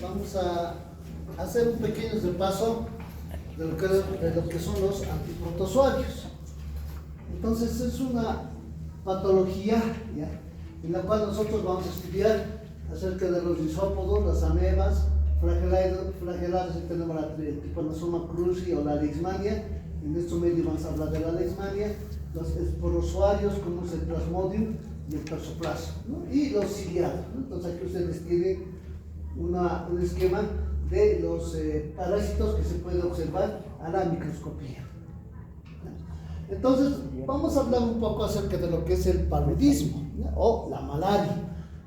vamos a hacer un pequeño repaso de lo que son los antiprotozoarios. Entonces es una patología, ¿ya?, en la cual nosotros vamos a estudiar acerca de los isópodos, las amebas, flagelados, y tenemos el Trypanosoma cruzi o la leishmania. En este medio vamos a hablar de la leishmania, los esporozoarios como es el Plasmodium y el Toxoplasma, ¿no?, y los ciliados, ¿no? Entonces aquí ustedes tienen un esquema de los parásitos que se puede observar a la microscopía. Entonces vamos a hablar un poco acerca de lo que es el paludismo, ¿no?, o la malaria,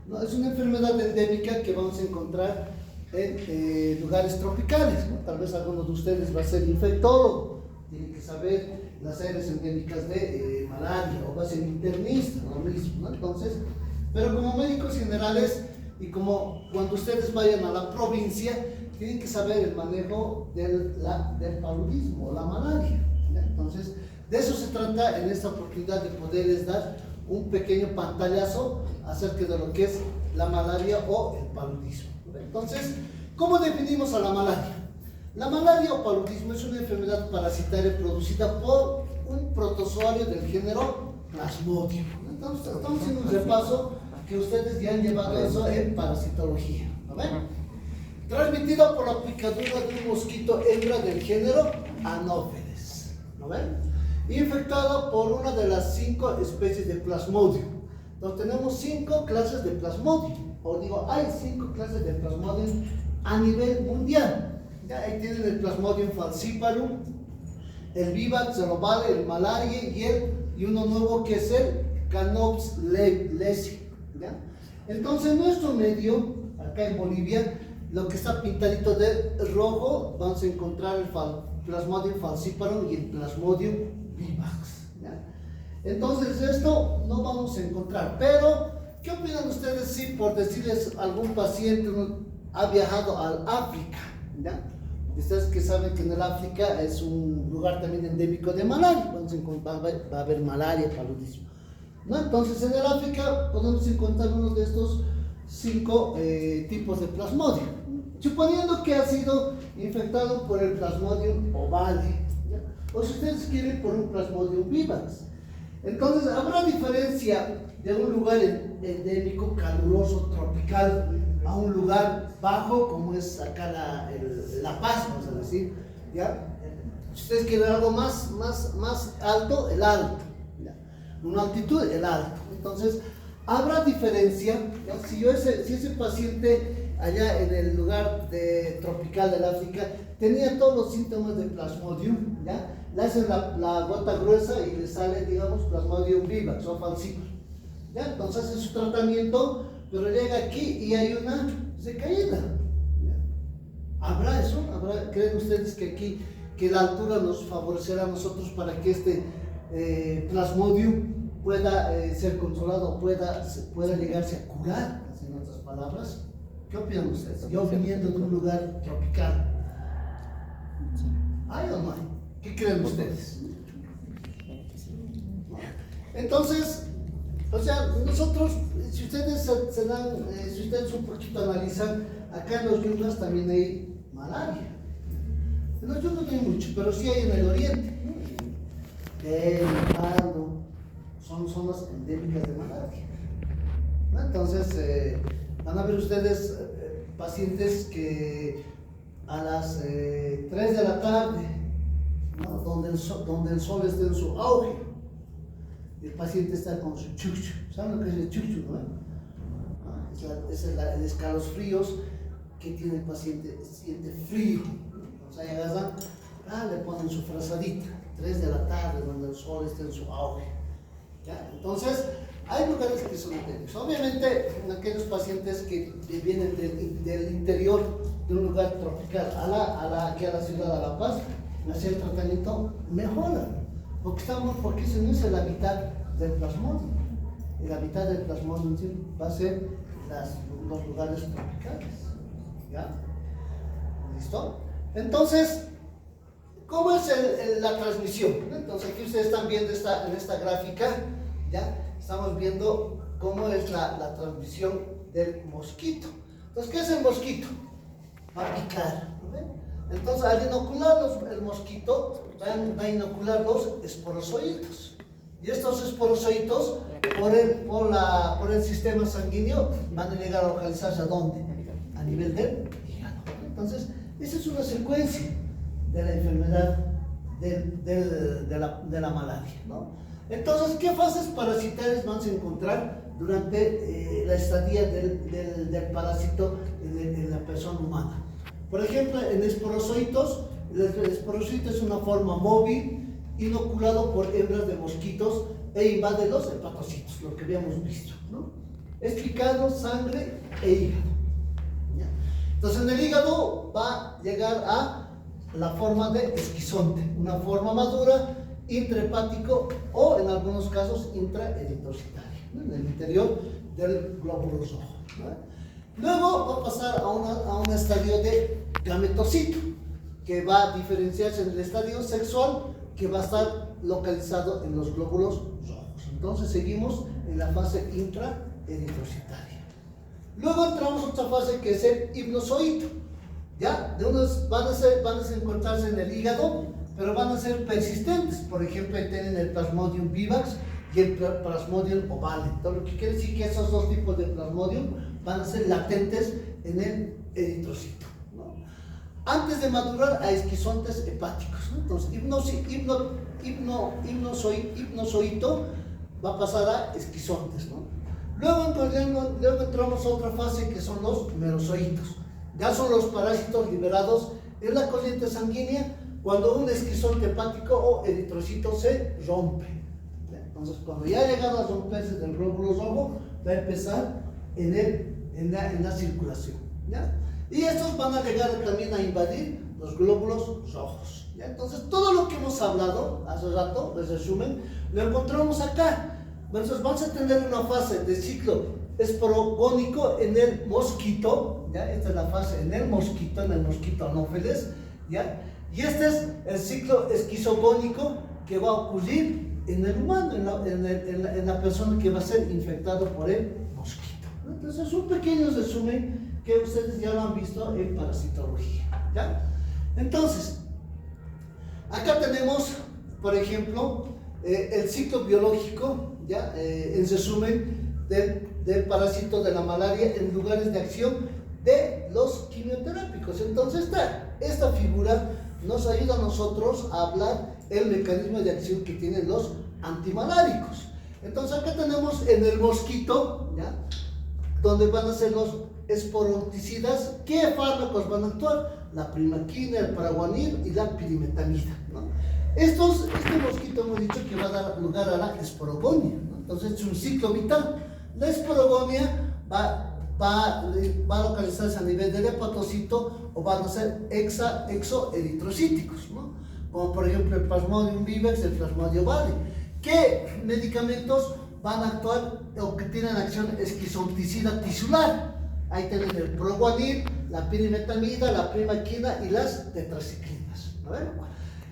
¿no? Es una enfermedad endémica que vamos a encontrar en lugares tropicales, ¿no? Tal vez alguno de ustedes va a ser infectólogo, tiene que saber las áreas endémicas de malaria, o va a ser internista, lo mismo, ¿no? Entonces, pero como médicos generales y como cuando ustedes vayan a la provincia, tienen que saber el manejo del paludismo o la malaria, ¿no? Entonces, de eso se trata en esta oportunidad, de poderles dar un pequeño pantallazo acerca de lo que es la malaria o el paludismo. Entonces, ¿cómo definimos a la malaria? La malaria o paludismo es una enfermedad parasitaria producida por un protozoario del género Plasmodium. Entonces, estamos haciendo un repaso que ustedes ya han llevado eso en parasitología, ¿no ven? Transmitido por la picadura de un mosquito hembra del género Anopheles, ¿no ven? Infectado por una de las 5 especies de Plasmodium. Entonces tenemos 5 clases de Plasmodium, o digo, hay 5 clases de Plasmodium a nivel mundial. Ya, ahí tienen el Plasmodium falciparum, el Vivax, el ovale, el malaria y uno nuevo que es el Canops lesi. Entonces en nuestro medio, acá en Bolivia, lo que está pintadito de rojo, vamos a encontrar el Plasmodium falciparum y el Plasmodium vivax, ¿ya? Entonces esto no vamos a encontrar, pero ¿qué opinan ustedes si, por decirles, algún paciente ha viajado al África, ¿ya? Ustedes que saben que en el África es un lugar también endémico de malaria, va a haber malaria, paludismo, ¿no? Entonces en el África podemos encontrar uno de estos 5 tipos de Plasmodium, suponiendo que ha sido infectado por el Plasmodium ovale, ¿ya?, o si ustedes quieren por un Plasmodium vivax. Entonces habrá diferencia de un lugar endémico, caluroso, tropical, a un lugar bajo como es acá La Paz, vamos a decir, ¿ya? Si ustedes quieren algo más alto, el alto, ¿ya?, una altitud, el alto. Entonces habrá diferencia, ¿ya? Si ese paciente allá en el lugar tropical del África tenía todos los síntomas de Plasmodium, ¿ya?, le hacen la gota gruesa y le sale, digamos, Plasmodium vivax o falciparum, ¿ya? Entonces hace su tratamiento, pero llega aquí y hay una recaída, ¿ya? ¿Habrá eso? ¿Creen ustedes que aquí, que la altura nos favorecerá a nosotros para que este Plasmodium pueda ser controlado, pueda llegarse a curar, en otras palabras? ¿Qué opinan ustedes? Yo viniendo de un lugar tropical, ¿hay o no hay? ¿Qué creen ustedes? Entonces, o sea, nosotros, si ustedes si ustedes un poquito analizan, acá en los yungas también hay malaria. En los yungas no hay mucho, pero sí hay en el oriente. El Palo, son zonas endémicas de malaria, ¿no? Entonces, van a ver ustedes pacientes que a las 3 de la tarde, ¿no?, donde el sol está en su auge, el paciente está con su chuchu. ¿Saben lo que es el chuchu, no? Es el escalofríos que tiene el paciente, siente frío. Entonces ahí agarran, le ponen su frazadita, 3 de la tarde, donde el sol está en su auge, ¿ya? Entonces, hay lugares que son endémicos. Obviamente, en aquellos pacientes que vienen del interior de un lugar tropical aquí a la ciudad de La Paz, hacer el tratamiento mejora, porque ese no es el hábitat del Plasmodium. El hábitat del Plasmodium va a ser los lugares tropicales, ¿ya? ¿Listo? Entonces, ¿cómo es la transmisión? Entonces aquí ustedes están viendo en esta gráfica, ¿ya? Estamos viendo cómo es la transmisión del mosquito. Entonces, ¿qué es el mosquito? va a picar. ¿No? Entonces, al inocular el mosquito, va a inocular los esporozoitos. Y estos esporozoitos, por el sistema sanguíneo, van a llegar a localizarse ¿a dónde? A nivel del hígado. Entonces, esa es una secuencia de la enfermedad de la malaria, ¿no? Entonces, ¿qué fases parasitarias vamos a encontrar durante la estadía del parásito en la persona humana? Por ejemplo, en esporozoitos, el esporocito es una forma móvil inoculado por hembras de mosquitos e invade los hepatocitos, lo que habíamos visto, ¿no? Es picado, sangre e hígado. ¿Ya? Entonces, en el hígado va a llegar a la forma de esquizonte, una forma madura, intrahepático o en algunos casos intraeritrocitaria, ¿no? En el interior del glóbulo rojo, ¿no? Luego va a pasar a un estadio de gametocito, que va a diferenciarse en el estadio sexual, que va a estar localizado en los glóbulos rojos. Entonces seguimos en la fase intraeritrocitaria. Luego entramos a otra fase que es el hipnozoito. ¿Ya? De unos van a encontrarse en el hígado, pero van a ser persistentes. Por ejemplo, ahí tienen el Plasmodium vivax y el Plasmodium ovale. Entonces, lo que quiere decir que esos dos tipos de Plasmodium van a ser latentes en el eritrocito, ¿no? Antes de madurar a esquizontes hepáticos, ¿no? Entonces, hipnozoito va a pasar a esquizontes, ¿no? Luego entramos a otra fase que son los merozoitos. Ya son los parásitos liberados en la corriente sanguínea cuando un esquizonte hepático o eritrocito se rompe. Entonces, cuando ya ha llegado a romperse del glóbulo rojo, va a empezar en la circulación, ¿ya? Y estos van a llegar también a invadir los glóbulos rojos, ¿ya? Entonces, todo lo que hemos hablado hace rato, les resumen, lo encontramos acá. Entonces, vamos a tener una fase de ciclo esporogónico en el mosquito, ¿ya? Esta es la fase en el mosquito Anopheles, ¿ya? Y este es el ciclo esquizogónico que va a ocurrir en el humano, en la persona que va a ser infectado por el mosquito, ¿no? Entonces, es un pequeño resumen que ustedes ya lo han visto en parasitología, ¿ya? Entonces, acá tenemos, por ejemplo, el ciclo biológico, ¿ya? En resumen, del parásito de la malaria en lugares de acción de los quimioterápicos. Entonces, esta figura nos ayuda a nosotros a hablar el mecanismo de acción que tienen los antimaláricos. Entonces, acá tenemos en el mosquito, ¿ya? Donde van a ser los esporoticidas. ¿Qué fármacos van a actuar? La primaquina, el paraguanil y la pirimetamida, ¿no? Este mosquito hemos dicho que va a dar lugar a la esporogonia, ¿no? Entonces, es un ciclo vital. La esporogonia va a localizarse a nivel del hepatocito o van a ser exoeritrocíticos, ¿no? Como por ejemplo el Plasmodium vivax, el Plasmodium ovale. ¿Qué medicamentos van a actuar o que tienen acción esquizonticida tisular? Ahí tienen el proguanil, la pirimetamida, la primaquina y las tetraciclinas, ¿no?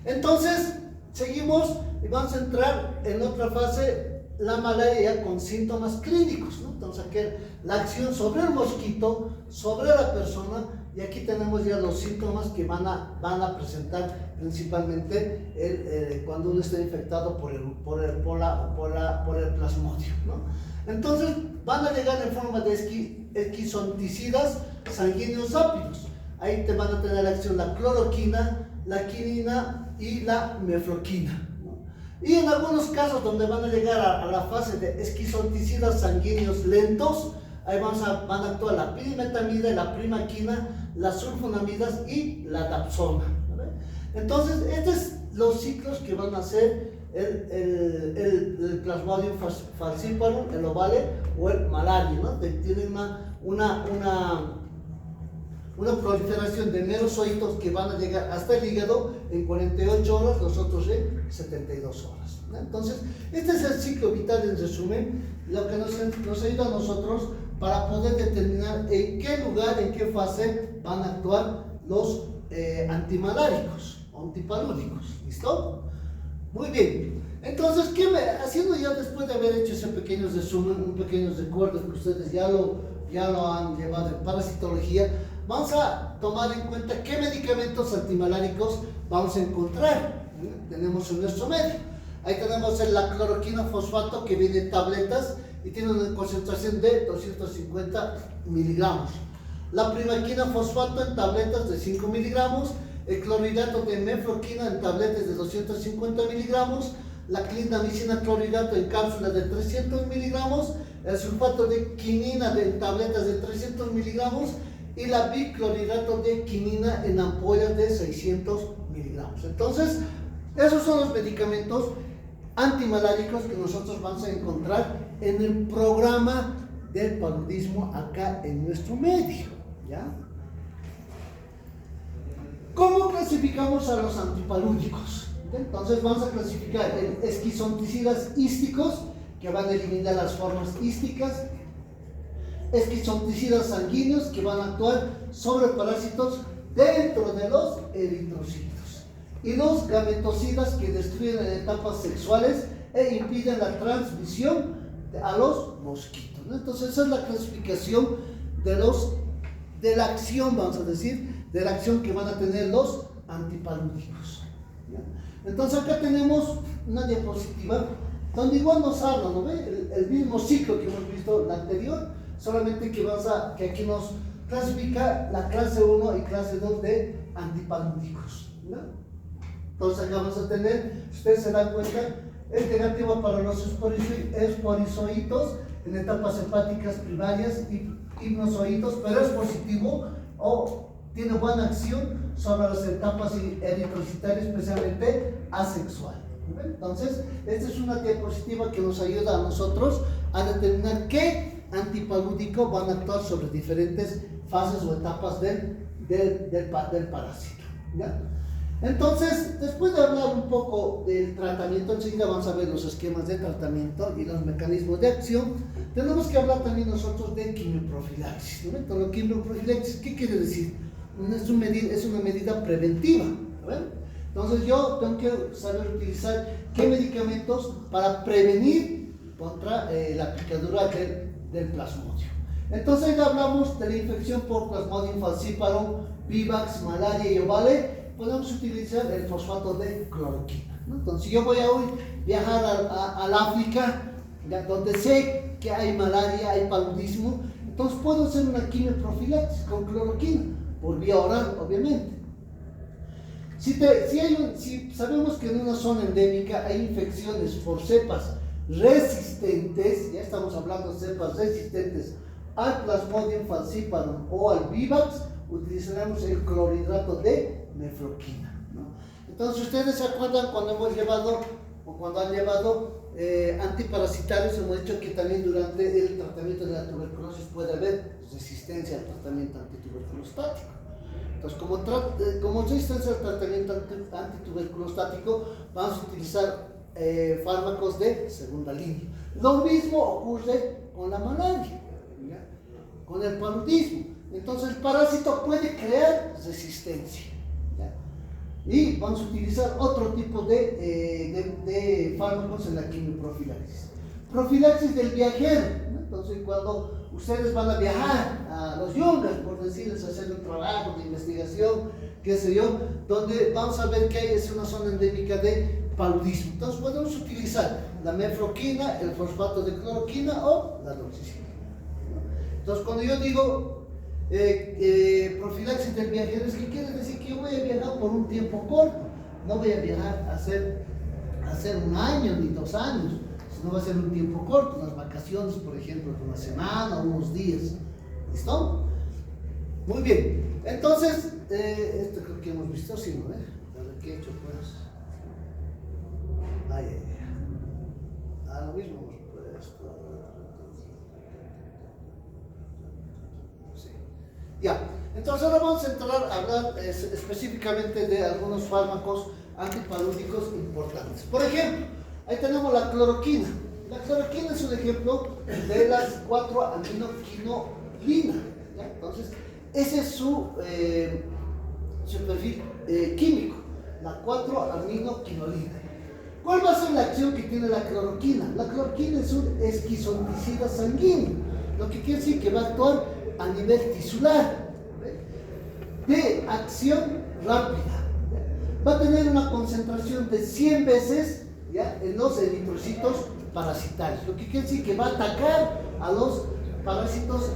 Entonces, seguimos y vamos a entrar en otra fase, la malaria con síntomas clínicos, ¿no? Entonces, aquí la acción sobre el mosquito, sobre la persona, y aquí tenemos ya los síntomas que van a presentar principalmente cuando uno está infectado por el plasmodium, ¿no? Entonces, van a llegar en forma de esquizonticidas sanguíneos rápidos. Ahí te van a tener acción la cloroquina, la quinina y la mefloquina. Y en algunos casos donde van a llegar a la fase de esquizonticidas sanguíneos lentos, ahí van a actuar la pirimetamida, la primaquina, las sulfonamidas y la dapsona, ¿vale? Entonces, estos son los ciclos que van a hacer el Plasmodium falciparum, el ovale o el malaria, ¿no? Tienen una proliferación de merozoitos que van a llegar hasta el hígado en 48 horas, los otros en 72 horas, ¿no? Entonces, este es el ciclo vital en resumen, lo que nos ayuda a nosotros para poder determinar en qué lugar, en qué fase van a actuar los antimaláricos o antipalúdicos. ¿Listo? Muy bien. Entonces, haciendo ya después de haber hecho ese pequeño resumen, un pequeño recuerdo que ustedes ya lo han llevado en parasitología, vamos a tomar en cuenta qué medicamentos antimaláricos vamos a encontrar. Tenemos en nuestro medio. Ahí tenemos la cloroquina fosfato, que viene en tabletas y tiene una concentración de 250 miligramos. La primaquina fosfato en tabletas de 5 miligramos. El clorhidrato de mefloquina en tabletas de 250 miligramos. La clindamicina clorhidrato en cápsulas de 300 miligramos. El sulfato de quinina en tabletas de 300 miligramos. Y la biclorhidrato de quinina en ampollas de 600 miligramos. Entonces, esos son los medicamentos antimaláricos que nosotros vamos a encontrar en el programa del paludismo acá en nuestro medio, ¿ya? ¿Cómo clasificamos a los antipalúdicos? Entonces vamos a clasificar en esquizonticidas hísticos, que van a eliminar las formas hísticas, esquizonticidas sanguíneos, que van a actuar sobre parásitos dentro de los eritrocitos, y los gametocidas, que destruyen en etapas sexuales e impiden la transmisión a los mosquitos, ¿no? Entonces esa es la clasificación de la acción, vamos a decir, de la acción que van a tener los antipalúdicos, ¿ya? Entonces acá tenemos una diapositiva donde igual nos habla, ¿no ve? El mismo ciclo que hemos visto la anterior, solamente que aquí nos clasifica la clase 1 y clase 2 de antipalúdicos, ¿no? Entonces acá vamos a tener, ustedes se dan cuenta, es negativo para los esporizoitos en etapas hepáticas primarias y hipnozoitos, pero es positivo o tiene buena acción sobre las etapas eritrocitarias, especialmente asexual. Entonces, esta es una diapositiva que nos ayuda a nosotros a determinar qué antipalúdico van a actuar sobre diferentes fases o etapas del parásito, ¿ya? Entonces, después de hablar un poco del tratamiento, enseguida vamos a ver los esquemas de tratamiento y los mecanismos de acción. Tenemos que hablar también nosotros de quimioprofilaxis, ¿no? Entonces, quimioprofilaxis, ¿qué quiere decir? Es una medida preventiva, ¿no? Entonces, yo tengo que saber utilizar qué medicamentos para prevenir contra la picadura del plasmodio. Entonces, ya hablamos de la infección por Plasmodium falciparum, vivax, malaria y ovale. Podemos utilizar el fosfato de cloroquina, ¿no? Entonces, si yo voy a hoy viajar al África, donde sé que hay malaria, hay paludismo, entonces puedo hacer una quimioprofilaxis con cloroquina, por vía oral, obviamente. Si sabemos que en una zona endémica hay infecciones por cepas resistentes, ya estamos hablando de cepas resistentes al Plasmodium falciparum o al vivax, utilizaremos el clorhidrato de mefloquina, ¿no? Entonces, ustedes se acuerdan cuando hemos llevado o cuando han llevado antiparasitarios, hemos dicho que también durante el tratamiento de la tuberculosis puede haber resistencia al tratamiento antituberculostático. Entonces, como resistencia al tratamiento antituberculostático, vamos a utilizar fármacos de segunda línea. Lo mismo ocurre con la malaria, ¿ya? Con el paludismo. Entonces, el parásito puede crear resistencia, ¿ya? Y vamos a utilizar otro tipo de fármacos en la quimioprofilaxis. Profilaxis del viajero, ¿no? Entonces, cuando ustedes van a viajar a los yungas, por decirles, hacer un trabajo de investigación, qué sé yo, donde vamos a ver que es una zona endémica de paludismo. Entonces, podemos utilizar la mefloquina, el fosfato de cloroquina o la doxicina, ¿no? Entonces, cuando yo digo profilaxis del viajero, es que quiere decir que yo voy a viajar por un tiempo corto, no voy a viajar a hacer 1 año ni 2 años, sino va a ser un tiempo corto, unas vacaciones, por ejemplo, de 1 semana o unos días. ¿Listo? Muy bien. Entonces, esto creo que hemos visto, sí, ¿no? ¿Qué he hecho, pues? Lo mismo hemos puesto. Ya, entonces ahora vamos a entrar a hablar específicamente de algunos fármacos antipalúdicos importantes. Por ejemplo, ahí tenemos la cloroquina. La cloroquina es un ejemplo de las 4-aminoquinolina, ¿ya? Entonces, ese es su perfil químico, la 4-aminoquinolina. ¿Cuál va a ser la acción que tiene la cloroquina? La cloroquina es un esquizonticida sanguíneo, lo que quiere decir que va a actuar a nivel tisular, ¿ve? de acción rápida. Va a tener una concentración de 100 veces, ¿ya?, en los eritrocitos parasitarios, lo que quiere decir que va a atacar a los parásitos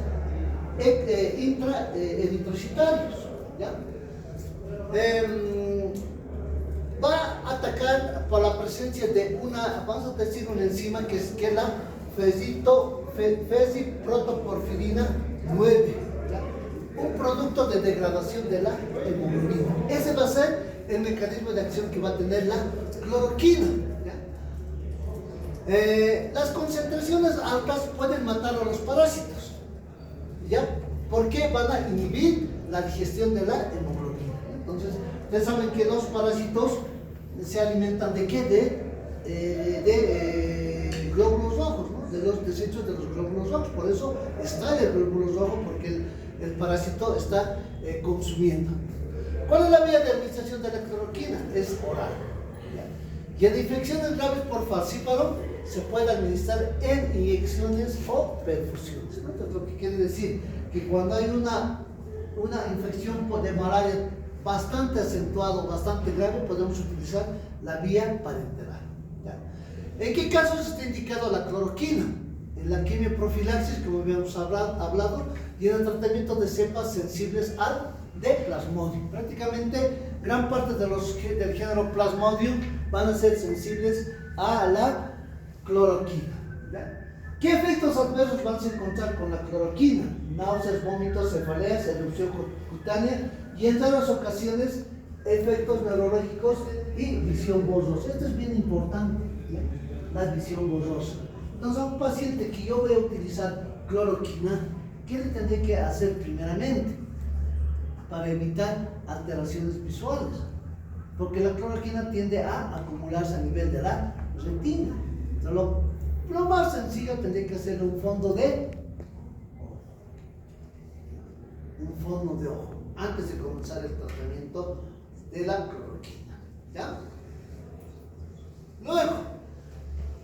intraeritrocitarios, ¿ya? Va a atacar por la presencia de una, vamos a decir, una enzima que es la fesiprotoporfirina 9, ¿ya?, un producto de degradación de la hemoglobina. Ese va a ser el mecanismo de acción que va a tener la cloroquina, ¿ya? Las concentraciones altas pueden matar a los parásitos, ¿ya? Porque van a inhibir la digestión de la hemoglobina. Entonces, ustedes saben que los parásitos se alimentan de qué? De glóbulos rojos, ¿no?, de los desechos de los glóbulos rojos. Por eso está el glóbulo rojo, porque el parásito está consumiendo. ¿Cuál es la vía de administración de la cloroquina? Es oral. Y en infecciones graves por falcíparo se puede administrar en inyecciones o perfusiones. Entonces, lo que quiere decir que cuando hay una infección de malaria bastante acentuada, bastante grave, podemos utilizar la vía parenteral, ¿ya? ¿En qué casos está indicado la cloroquina? En la quimioprofilaxis, como habíamos hablado, y en el tratamiento de cepas sensibles al de Plasmodium. Prácticamente gran parte del género Plasmodium van a ser sensibles a la cloroquina, ¿ya? ¿Qué efectos adversos van a encontrar con la cloroquina? Náuseas, vómitos, cefaleas, erupción cutánea y en todas las ocasiones efectos neurológicos y visión borrosa. Esto es bien importante, ¿ya?, la visión borrosa. Entonces, a un paciente que yo voy a utilizar cloroquina, ¿qué le tendré que hacer primeramente para evitar alteraciones visuales? Porque la cloroquina tiende a acumularse a nivel de la retina. Entonces, lo más sencillo tendría que hacer un fondo de ojo antes de comenzar el tratamiento de la cloroquina, ¿ya? Luego,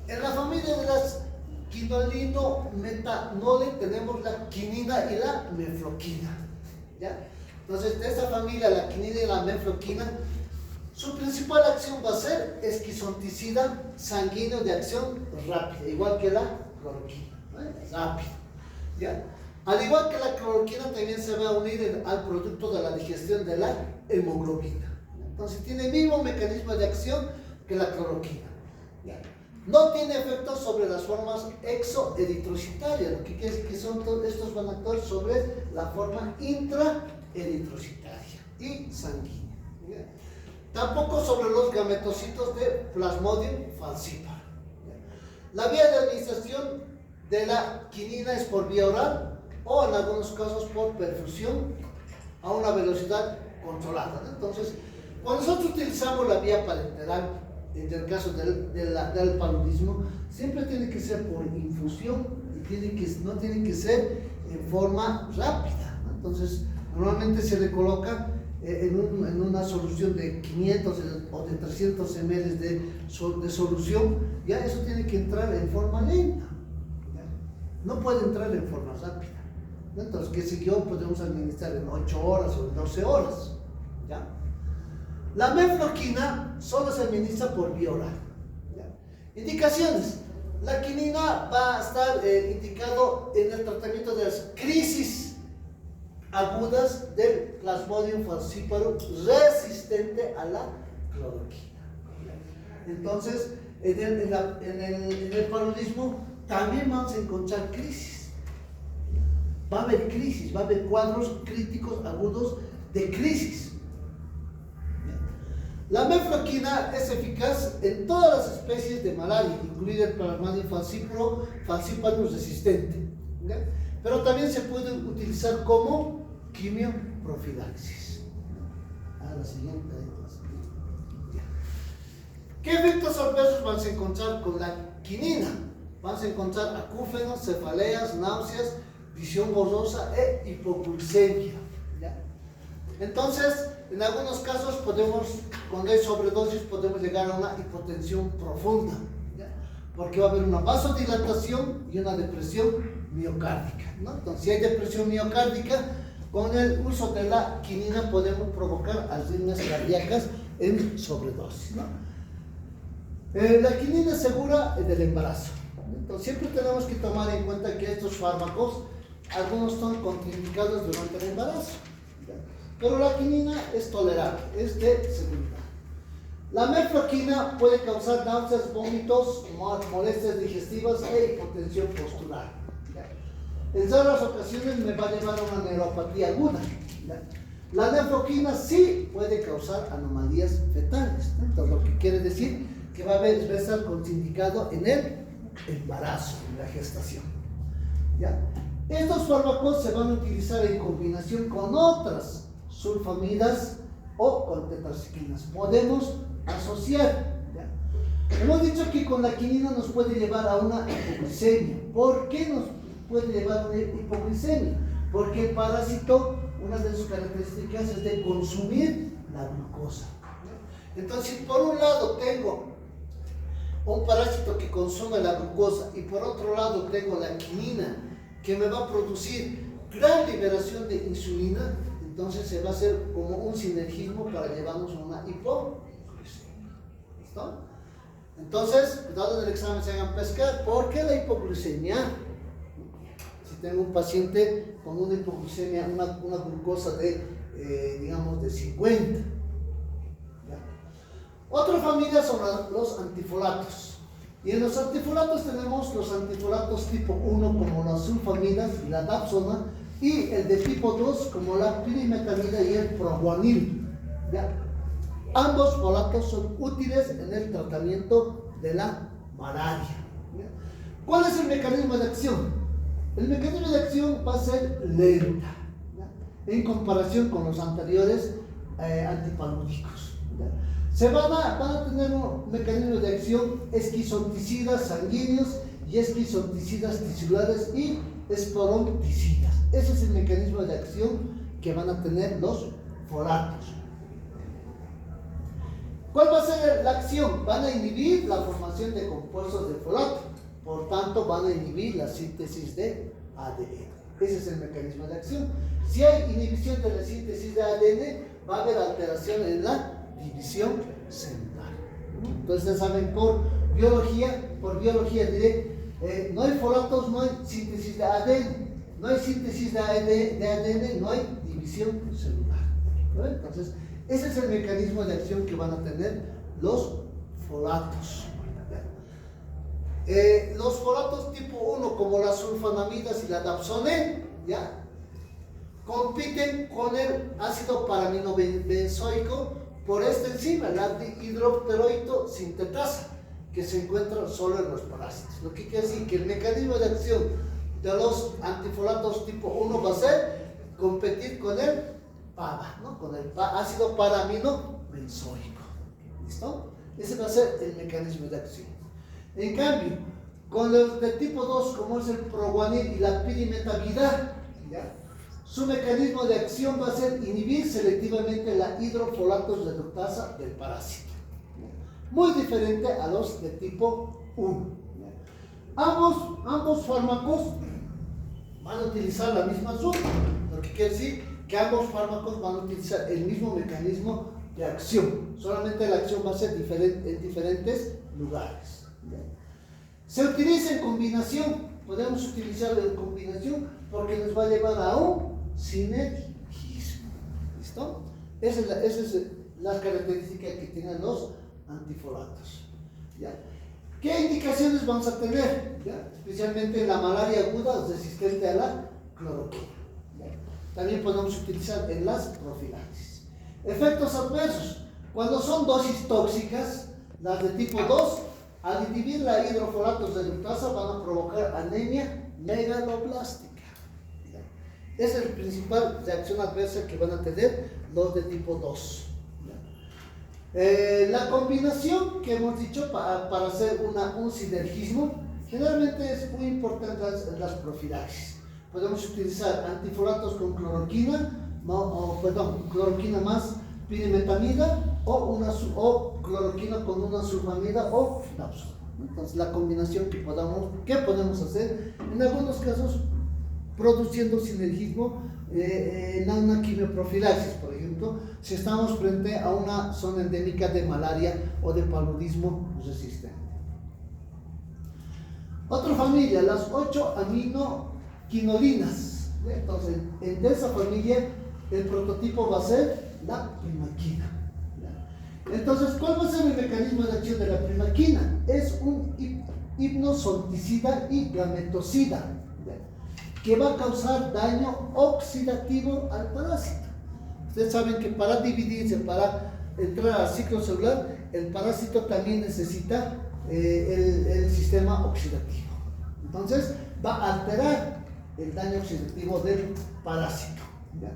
en la familia de las quinolino-metanole tenemos la quinina y la mefloquina, ¿ya? Entonces, de esta familia, la quinina y la mefloquina, su principal acción va a ser esquizonticida sanguíneo de acción rápida, igual que la cloroquina, rápido, ¿ya? Al igual que la cloroquina, también se va a unir al producto de la digestión de la hemoglobina. Entonces, tiene el mismo mecanismo de acción que la cloroquina, ¿ya? No tiene efectos sobre las formas exoeritrocitarias, lo que quiere decir que estos van a actuar sobre la forma intraeritrocitaria y sanguínea, ¿ya? Tampoco sobre los gametocitos de Plasmodium falciparum. La vía de administración de la quinina es por vía oral o en algunos casos por perfusión a una velocidad controlada, ¿no? Entonces, cuando nosotros utilizamos la vía parenteral, en el caso del paludismo, siempre tiene que ser por infusión y no tiene que ser en forma rápida, ¿no? Entonces, normalmente se le coloca en una solución de 500 o de 300 ml de solución, ya eso tiene que entrar en forma lenta, ¿ya? No puede entrar en forma rápida, ¿no? Entonces, qué sé yo, podemos administrar en 8 horas o en 12 horas, ¿ya? La mefloquina solo se administra por vía oral, ¿ya? Indicaciones: la quinina va a estar indicado en el tratamiento de las crisis agudas del Plasmodium falciparum resistente a la cloroquina. Entonces, en el paludismo también vamos a encontrar crisis. Va a haber crisis, va a haber cuadros críticos agudos de crisis. La mefloquina es eficaz en todas las especies de malaria, incluido el Plasmodium falciparum resistente, ¿ya? Pero también se puede utilizar como quimioprofilaxis. A la siguiente. ¿Qué efectos adversos vamos a encontrar con la quinina? Vamos a encontrar acúfenos, cefaleas, náuseas, visión borrosa e hipoglucemia, ¿ya? Entonces, en algunos casos cuando hay sobredosis, podemos llegar a una hipotensión profunda, ¿ya? Porque va a haber una vasodilatación y una depresión miocárdica, ¿no? Entonces, si hay depresión miocárdica, con el uso de la quinina podemos provocar arritmias cardíacas en sobredosis, ¿no? La quinina es segura del embarazo. Entonces, siempre tenemos que tomar en cuenta que estos fármacos, algunos son contraindicados durante el embarazo, ¿ya? Pero la quinina es tolerable, es de seguridad. La mefloquina puede causar náuseas, vómitos, molestias digestivas e hipotensión postural, ¿ya? En raras ocasiones me va a llevar a una neuropatía aguda, ¿ya? La nefloquina sí puede causar anomalías fetales, ¿no? Entonces, lo que quiere decir que va a estar contraindicado en el embarazo, en la gestación, ¿ya? Estos fármacos se van a utilizar en combinación con otras sulfamidas o con tetraciquinas. Podemos asociar, ¿ya? Hemos dicho que con la quinina nos puede llevar a una hipoglicemia. ¿Por qué nos puede llevar a una hipoglicemia? Porque el parásito, una de sus características es de consumir la glucosa, ¿ya? Entonces, si por un lado tengo un parásito que consume la glucosa y por otro lado tengo la quinina que me va a producir gran liberación de insulina, entonces se va a hacer como un sinergismo para llevarnos a una hipoglucemia. ¿Listo? Entonces, cuidado en el examen se hagan pescar. ¿Por qué la hipoglucemia? Si tengo un paciente con una hipoglucemia, una glucosa de, digamos, de 50. Otra familia son los antifolatos. Y en los antifolatos tenemos los antifolatos tipo 1 como las sulfamidas y la dapsona, y el de tipo 2 como la pirimetamida y el proguanil, ¿ya? Ambos folatos son útiles en el tratamiento de la malaria, ¿ya? ¿Cuál es el mecanismo de acción? El mecanismo de acción va a ser lenta, ¿ya? En comparación con los anteriores antipaludicos, ¿ya? Se van a tener un mecanismo de acción esquizonticidas sanguíneos y esquizonticidas tisulares y esporonticidas. Ese es el mecanismo de acción que van a tener los folatos. ¿Cuál va a ser la acción? Van a inhibir la formación de compuestos de folato, por tanto van a inhibir la síntesis de ADN. Ese es el mecanismo de acción. Si hay inhibición de la síntesis de ADN, va a haber alteración en la división celular. Entonces, saben, por biología diré, no hay folatos, no hay síntesis de ADN. No hay síntesis de ADN, no hay división celular, ¿no? Entonces, ese es el mecanismo de acción que van a tener los folatos. Los folatos tipo 1, como las sulfonamidas y la dapsone, ¿ya?, compiten con el ácido paraminobenzoico por esta enzima, la dihidropteroito sintetasa, que se encuentra solo en los parásitos. Lo que quiere decir que el mecanismo de acción de los antifolatos tipo 1 va a ser competir con el PABA, ¿no?, con el ácido paraminobenzoico. ¿Listo? Ese va a ser el mecanismo de acción. En cambio, con los de tipo 2, como es el proguanil y la pirimetamida, ¿ya?, su mecanismo de acción va a ser inhibir selectivamente la hidrofolatos reductasa del parásito, ¿ya?, muy diferente a los de tipo 1. Ambos fármacos van a utilizar la misma ruta, lo que quiere decir que ambos fármacos van a utilizar el mismo mecanismo de acción, solamente la acción va a ser diferente en diferentes lugares, ¿ya? Se utiliza en combinación, podemos utilizarlo en combinación porque nos va a llevar a un sinergismo. ¿Listo? Esas son las características que tienen los antifolatos, ¿ya? ¿Qué indicaciones vamos a tener? ¿Ya? Especialmente en la malaria aguda resistente a la cloroquina, ¿ya? También podemos utilizar en las profilaxis. Efectos adversos. Cuando son dosis tóxicas, las de tipo 2, al inhibir la hidrofolatos reductasa van a provocar anemia megaloblástica, ¿ya? Esa es la principal reacción adversa que van a tener los de tipo 2. La combinación que hemos dicho para hacer un sinergismo generalmente es muy importante en las profilaxis. Podemos utilizar antifolatos con cloroquina, cloroquina más pirimetamida o cloroquina con una sulfamida o dapsona. Entonces, la combinación que podemos hacer en algunos casos produciendo sinergismo una quimioprofilaxis, por ejemplo, si estamos frente a una zona endémica de malaria o de paludismo resistente. Otra familia, las 8 aminoquinolinas. Entonces, de esa familia, el prototipo va a ser la primaquina. Entonces, ¿cuál va a ser el mecanismo de acción de la primaquina? Es un hipnosolticida y gametocida, que va a causar daño oxidativo al parásito. Ustedes saben que para dividirse, para entrar al ciclo celular, el parásito también necesita el sistema oxidativo. Entonces, va a alterar el daño oxidativo del parásito. ¿Ya?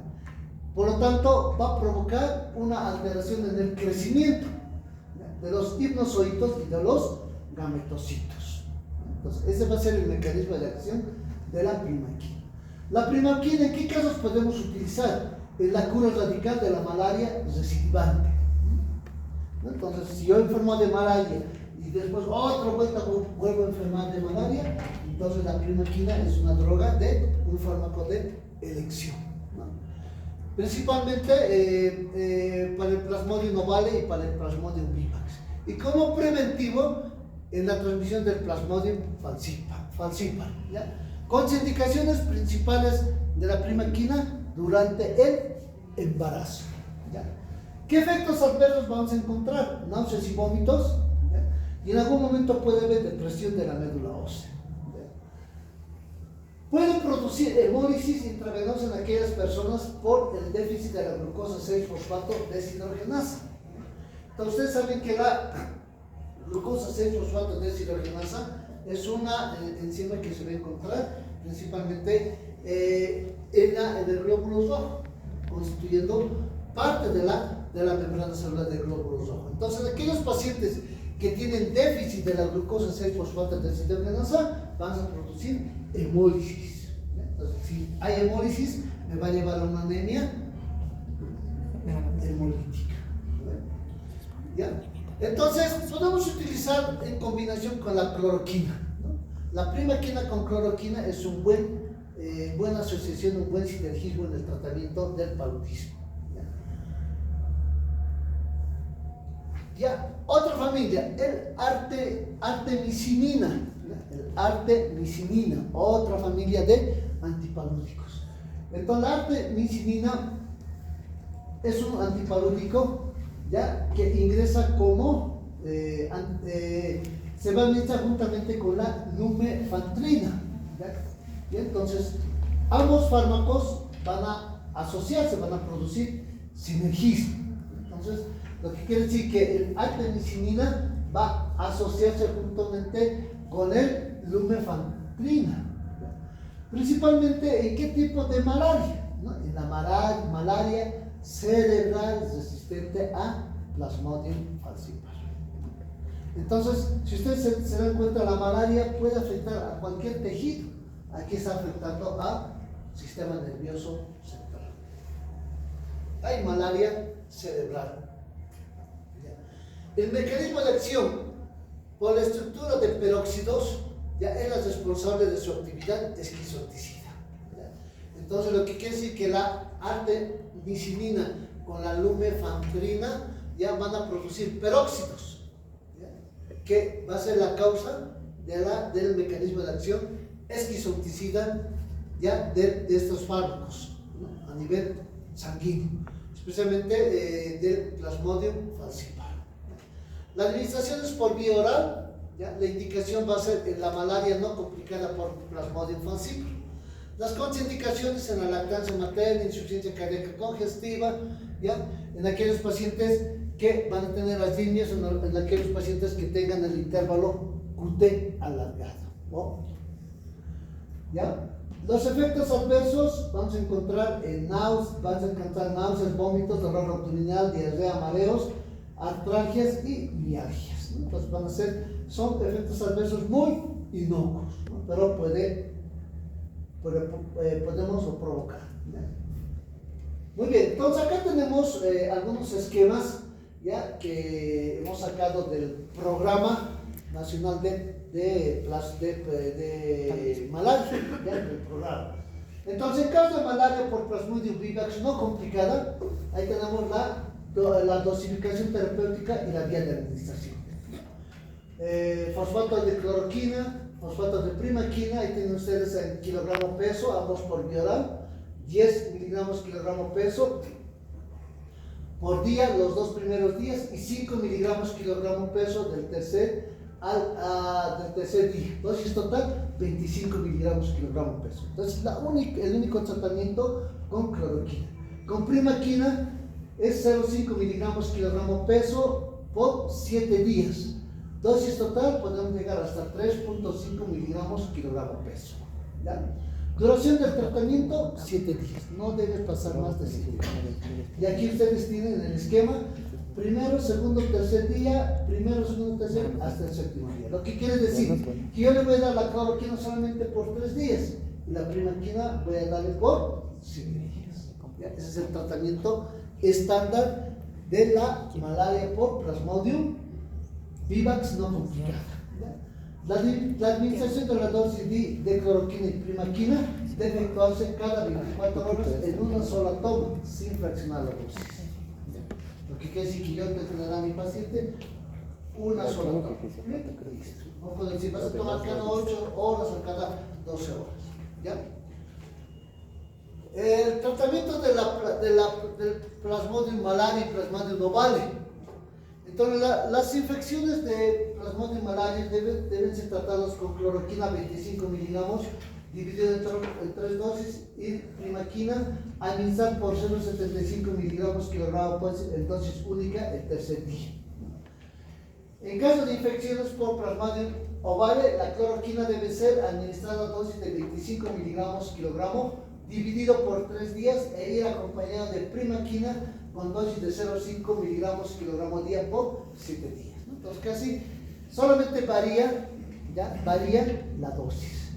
Por lo tanto, va a provocar una alteración en el crecimiento, ¿ya?, de los hipnozoitos y de los gametocitos. Entonces, ese va a ser el mecanismo de acción de la primaquina. La primaquina, ¿en qué casos podemos utilizar? En la cura radical de la malaria recidivante. Entonces, si yo enfermo de malaria y después otra vuelta vuelvo a enfermar de malaria, entonces la primaquina es una droga un fármaco de elección, ¿no? Principalmente para el Plasmodium ovale y para el Plasmodium vivax. Y como preventivo en la transmisión del Plasmodium falciparum, ¿ya?, contraindicaciones principales de la primaquina durante el embarazo, ¿ya? ¿Qué efectos adversos vamos a encontrar? Náuseas y vómitos, ¿ya?, y en algún momento puede haber depresión de la médula ósea, ¿ya? Puede producir hemólisis intravenosa en aquellas personas por el déficit de la glucosa 6-fosfato deshidrogenasa. Entonces, ustedes saben que la glucosa 6-fosfato deshidrogenasa es una enzima que se va a encontrar principalmente en el glóbulo rojo, constituyendo parte de la membrana celular del glóbulo rojo. Entonces, aquellos pacientes que tienen déficit de la glucosa 6-fosfato deshidrogenasa van a producir hemólisis. Entonces, si hay hemólisis, me va a llevar a una anemia hemolítica. ¿Ya? Entonces, podemos utilizar en combinación con la cloroquina, ¿no? La primaquina con cloroquina es una buena asociación, un buen sinergismo en el tratamiento del paludismo. Ya, otra familia, el artemisinina. El artemisinina, otra familia de antipalúdicos. Entonces, la artemisinina es un antipalúdico, ¿ya?, que ingresa como se va a administrar juntamente con la lumefantrina, ¿ya? Y entonces ambos fármacos van a asociarse, van a producir sinergismo. Entonces, lo que quiere decir que el artemisinina va a asociarse juntamente con el lumefantrina, ¿ya?, principalmente en qué tipo de malaria, ¿no? En la malaria cerebral resistente a Plasmodium falciparum. Entonces, si ustedes se dan cuenta, la malaria puede afectar a cualquier tejido. Aquí está afectando al sistema nervioso central. Hay malaria cerebral. El mecanismo de acción por la estructura de peróxidos ya es la responsable de su actividad esquizoticida. Entonces, lo que quiere decir que la artemisinina con la lumefantrina ya van a producir peróxidos, ¿ya?, que va a ser la causa del mecanismo de acción esquizoticida, ya, de estos fármacos, ¿no?, a nivel sanguíneo, especialmente del Plasmodium falciparum. La administración es por vía oral, ¿ya? La indicación va a ser en la malaria no complicada por Plasmodium falciparum. Las contraindicaciones en la lactancia materna, insuficiencia cardíaca congestiva, ¿ya?, en aquellos pacientes que van a tener las líneas, en aquellos pacientes que tengan el intervalo QT alargado, ¿no? ¿Ya? Los efectos adversos vamos a encontrar náuseas, vómitos, dolor abdominal, diarrea, mareos, artralgias y mialgias, ¿no? Entonces son efectos adversos muy inocuos, ¿no?, pero podemos provocar, ¿ya? Muy bien, entonces acá tenemos algunos esquemas, ya, que hemos sacado del Programa Nacional de malaria, ¿ya?, del programa. Entonces, en caso de malaria por Plasmodium vivax no complicada, ahí tenemos la dosificación terapéutica y la vía de administración. Fosfato de cloroquina, fosfato de primaquina, ahí tienen ustedes en kilogramo peso, ambos por vía oral, 10 miligramos kilogramo peso por día los 2 primeros días y 5 miligramos kilogramo peso del tercer día. Dosis total 25 miligramos kilogramo peso. Entonces el único tratamiento con cloroquina. Con primaquina es 0,5 miligramos kilogramo peso por 7 días. Dosis total podemos llegar hasta 3,5 miligramos kilogramo peso. ¿Ya? Duración del tratamiento 7 días, no debe pasar más de 7 días. Y aquí ustedes tienen el esquema: primero, segundo, tercer día, primero, segundo, tercer, hasta el séptimo día. Lo que quiere decir que yo le voy a dar la cloroquina solamente por 3 días y la primaquina voy a darle por 7 días. ¿Ya? Ese es el tratamiento estándar de la malaria por Plasmodium vivax no complicada. La administración de la dosis de cloroquina y primaquina debe efectuarse cada 24 horas en una sola toma, sin fraccionar la dosis. Lo que quiere decir que yo tengo que dar a mi paciente una sola toma. No puedo decir, vas a tomar cada 8 horas o cada 12 horas. ¿Ya? El tratamiento del Plasmodium malaria y Plasmodium ovale. Entonces, las infecciones de Plasmodium malaria deben ser tratadas con cloroquina 25 miligramos dividido en 3 dosis y primaquina administrar por 0,75 miligramos kilogramo pues, en dosis única el tercer día. En caso de infecciones por Plasmodium ovale, la cloroquina debe ser administrada a dosis de 25 miligramos kilogramo dividido por 3 días e ir acompañado de primaquina con dosis de 0,5 miligramos kilogramo día por 7 días. ¿No? Entonces casi solamente varía la dosis.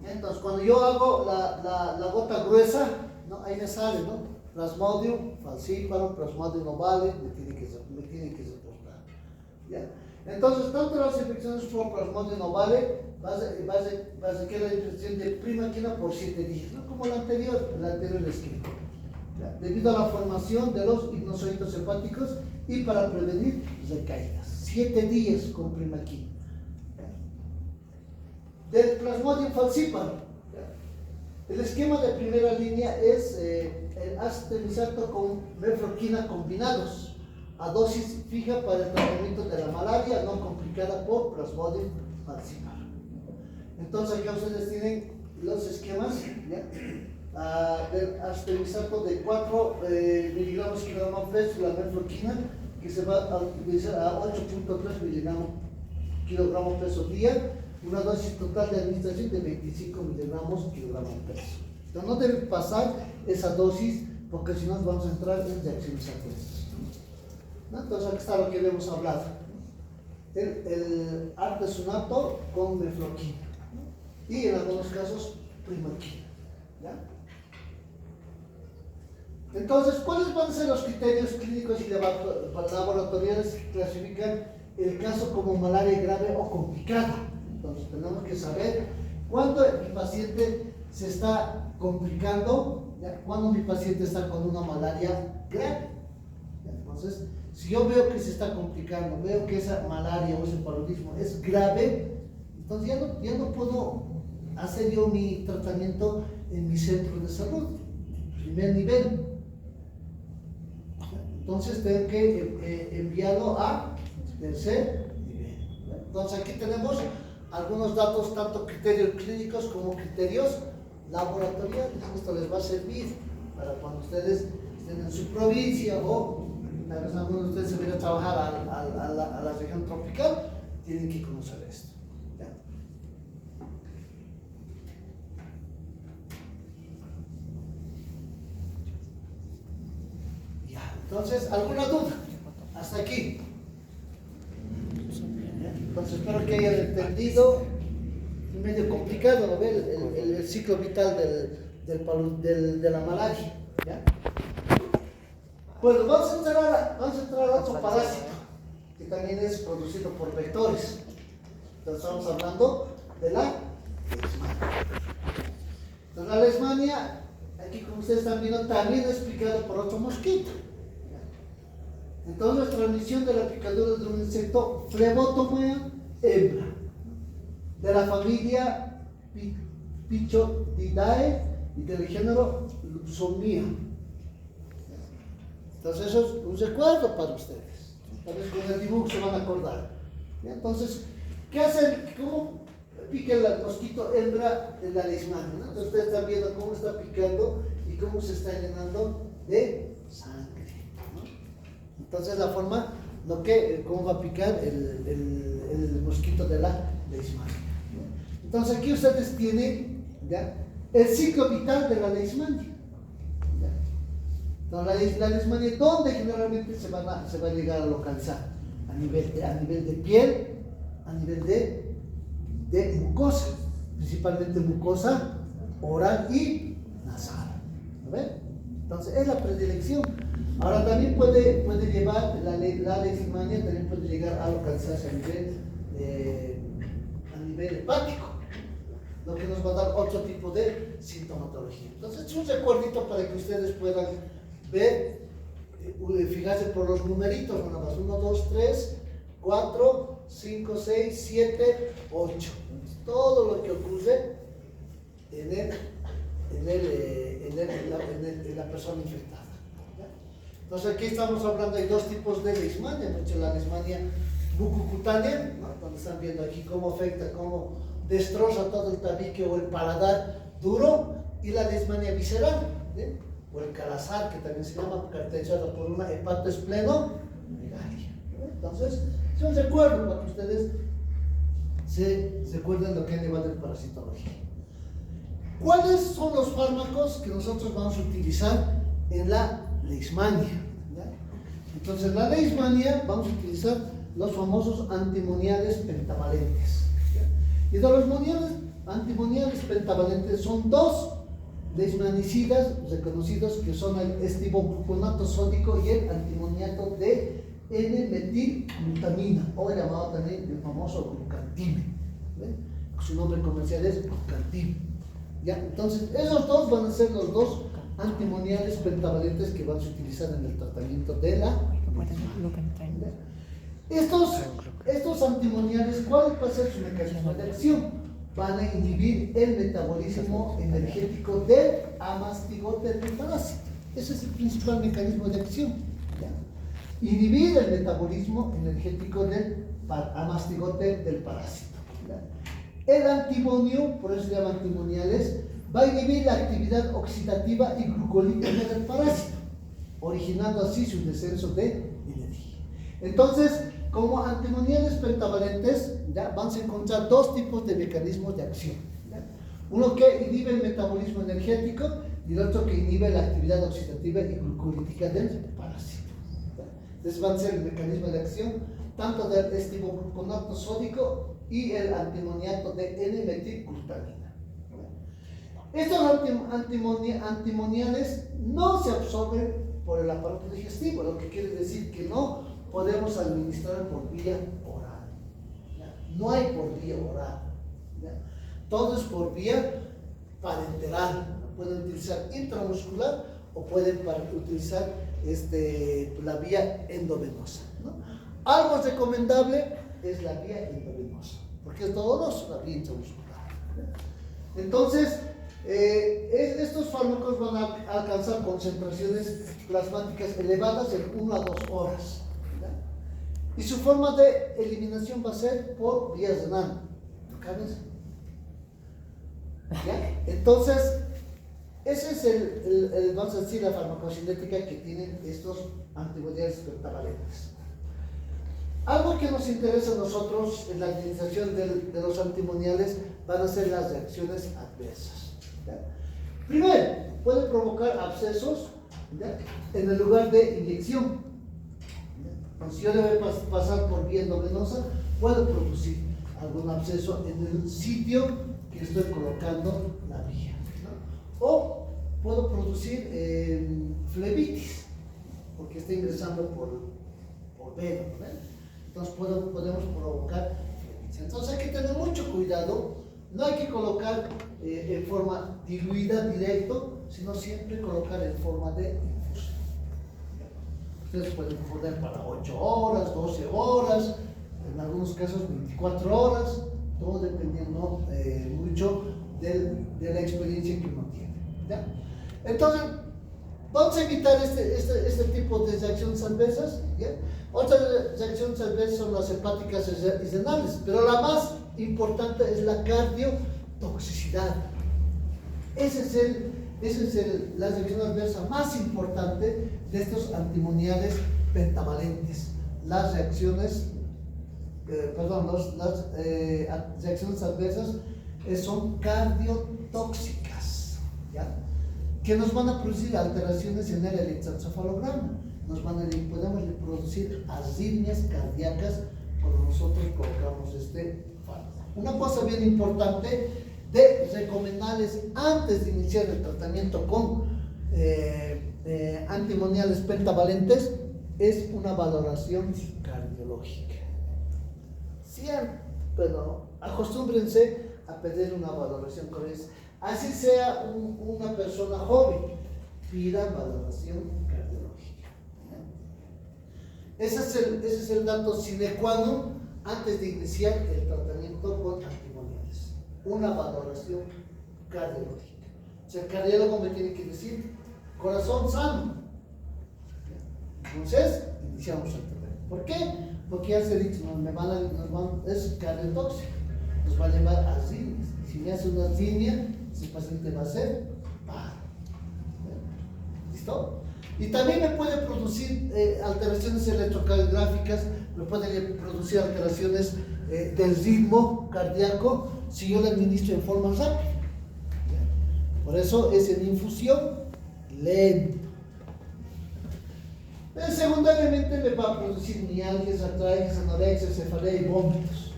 Entonces cuando yo hago la gota gruesa, ¿no? Ahí me sale, ¿no? Plasmodium falciparum, Plasmodium ovale, me tienen que soportar. ¿Ya? Entonces tanto las infecciones por Plasmodium ovale va a quedar la infección de primaquina por 7 días, ¿no? Como el anterior esquema. Debido a la formación de los hipnozoitos hepáticos y para prevenir recaídas. 7 días con primaquina. Del Plasmodium falciparum, el esquema de primera línea es el acetaminofosfato con mefloquina combinados a dosis fija para el tratamiento de la malaria no complicada por Plasmodium falciparum. Entonces acá ustedes tienen los esquemas, ¿ya? Del acetaminofosfato de 4 miligramos kilogramo peso, la mefloquina, que se va a utilizar a 8,3 miligramos kilogramo peso día, una dosis total de administración de 25 miligramos kilogramo peso. Entonces no debe pasar esa dosis porque si no vamos a entrar en reacciones adversas. ¿No? Entonces aquí está lo que hemos hablado. El artesunato con mefloquina, ¿no? Y en algunos casos primaquina. ¿Ya? Entonces, ¿cuáles van a ser los criterios clínicos y laboratoriales que clasifican el caso como malaria grave o complicada? Entonces, tenemos que saber cuándo mi paciente se está complicando, ¿ya? Cuándo mi paciente está con una malaria grave. ¿Ya? Entonces, si yo veo que se está complicando, veo que esa malaria o ese paludismo es grave, entonces ya no puedo hacer yo mi tratamiento en mi centro de salud, primer nivel. Entonces tengo que enviarlo a tercer nivel. Entonces aquí tenemos algunos datos, tanto criterios clínicos como criterios laboratoriales. Esto les va a servir para cuando ustedes estén en su provincia o tal vez algunos de ustedes se vayan a trabajar a la región tropical, tienen que conocer esto. Entonces, ¿alguna duda? Hasta aquí. Entonces, espero que hayan entendido. Es medio complicado, ¿no? El ciclo vital de la malaria. ¿Ya? Bueno, vamos a entrar a otro parásito, que también es producido por vectores. Entonces, estamos hablando de la leishmania. Entonces, leishmania, aquí como ustedes están viendo, también es picado por otro mosquito. Entonces, transmisión de la picadura de un insecto Phlebotomia hembra, de la familia Pichodidae y del género Lupsomia. Entonces, eso es un recuerdo para ustedes. Tal vez con el dibujo se van a acordar. Entonces, ¿qué hacen? ¿Cómo pica el mosquito hembra de la leishmania? Entonces, ustedes están viendo cómo está picando y cómo se está llenando de sangre. Entonces, la forma, cómo va a picar el mosquito de la leishmania. Entonces, aquí ustedes tienen, ¿ya?, el ciclo vital de la leishmania. Entonces, la leishmania, ¿dónde generalmente se va a llegar a localizar? A nivel de piel, a nivel de mucosa, principalmente mucosa oral y nasal. ¿A ver? Entonces, es la predilección. Ahora, también puede llevar, la leishmania también puede llegar a localizarse a nivel hepático, lo que nos va a dar otro tipo de sintomatología. Entonces, es un recuerdito para que ustedes puedan ver, fijarse por los numeritos, nada más, 1, 2, 3, 4, 5, 6, 7, 8. Todo lo que ocurre en la persona infectada. ¿Ya? Entonces, aquí estamos hablando de dos tipos de leishmania. Mucho la leishmania mucocutánea, ¿no?, donde están viendo aquí cómo afecta, cómo destroza todo el tabique o el paladar duro, y la leishmania visceral, ¿sí?, o el calazar, que también se llama, caracterizado por una hepatoesplenomegalia. Entonces, es un recuerdo para que ustedes se recuerden lo que es llevado en parasitología. ¿Cuáles son los fármacos que nosotros vamos a utilizar en la leishmania? ¿Ya? Entonces, en la leishmania vamos a utilizar los famosos antimoniales pentavalentes. ¿Ya? Y de los antimoniales pentavalentes son dos leishmanicidas reconocidos, que son el estibobuconato sódico y el antimoniato de N-metilglutamina, o llamado también el famoso glucantime. Su nombre comercial es glucantime. ¿Ya? Entonces, esos dos van a ser los dos antimoniales pentavalentes que vamos a utilizar en el tratamiento de la leishmania. Estos antimoniales, ¿cuál va a ser su mecanismo de acción? Van a inhibir el metabolismo energético del amastigote del parásito. Ese es el principal mecanismo de acción. ¿Ya? Inhibir el metabolismo energético del amastigote del parásito. ¿Ya? El antimonio, por eso se llama antimoniales, va a inhibir la actividad oxidativa y glucolítica del parásito, originando así su descenso de energía. Entonces, como antimoniales pentavalentes, ¿ya?, van a encontrar dos tipos de mecanismos de acción. ¿Ya? Uno que inhibe el metabolismo energético y el otro que inhibe la actividad oxidativa y glucolítica del parásito. ¿Ya? Entonces van a ser el mecanismo de acción tanto del estibobuconato sódico y el antimoniato de N-metilglutamina. Estos antimoniales no se absorben por el aparato digestivo, lo que quiere decir que no podemos administrar por vía oral. ¿Ya? No hay por vía oral. ¿Ya? Todo es por vía parenteral. Pueden utilizar intramuscular o pueden utilizar la vía endovenosa, ¿no? Algo recomendable es la vía endovenosa, porque es doloroso la vía intramuscular. ¿Ya? Entonces, estos fármacos van a alcanzar concentraciones plasmáticas elevadas en 1 a 2 horas. Y su forma de eliminación va a ser por vía renal. ¿Ya? Entonces, ese es vamos a decir, la farmacocinética que tienen estos antimoniales pentavalentes. Algo que nos interesa a nosotros en la administración de los antimoniales van a ser las reacciones adversas. ¿Ya? Primero, puede provocar abscesos, ¿ya?, en el lugar de inyección. Si yo debe pasar por vía endovenosa, puedo producir algún absceso en el sitio que estoy colocando la vía, ¿no? O puedo producir flebitis, porque está ingresando por veno, ¿no? Entonces podemos provocar flebitis. Entonces hay que tener mucho cuidado No hay que colocar en forma diluida, directo, sino siempre colocar en forma de infusión. Ustedes pueden poner para 8 horas, 12 horas, en algunos casos 24 horas, todo dependiendo mucho de la experiencia que uno tiene. ¿Ya? Entonces, vamos a evitar este tipo de reacciones adversas. ¿Ya? Otras reacciones adversas son las hepáticas y renales, pero la más importante es la cardiotoxicidad. Esa es la reacción adversa más importante de estos antimoniales pentavalentes. Las reacciones, las reacciones adversas son cardiotóxicas, ¿ya? Que nos van a producir alteraciones en el electroencefalograma, podemos producir arritmias cardíacas cuando nosotros colocamos este fármaco. Una cosa bien importante de recomendarles antes de iniciar el tratamiento con antimoniales pentavalentes es una valoración cardiológica. Pero acostúmbrense a pedir una valoración correcta. Así sea una persona joven, pida valoración cardiológica. Ese es el dato sine qua non antes de iniciar el tratamiento con antimoniales. Una valoración cardiológica. O sea, el cardiólogo me tiene que decir, corazón sano. Entonces, iniciamos el tratamiento. ¿Por qué? Porque ya se ha dicho, es cardiotóxico, nos va a llevar a arritmias. Si me hace una arritmia, ese paciente va a ser paro. ¿Listo? Y también me puede producir alteraciones electrocardiográficas, me puede producir alteraciones del ritmo cardíaco si yo le administro en forma rápida. Por eso es en infusión lento. Secundariamente me va a producir mialgias, artralgias, anorexia, cefalea y vómitos.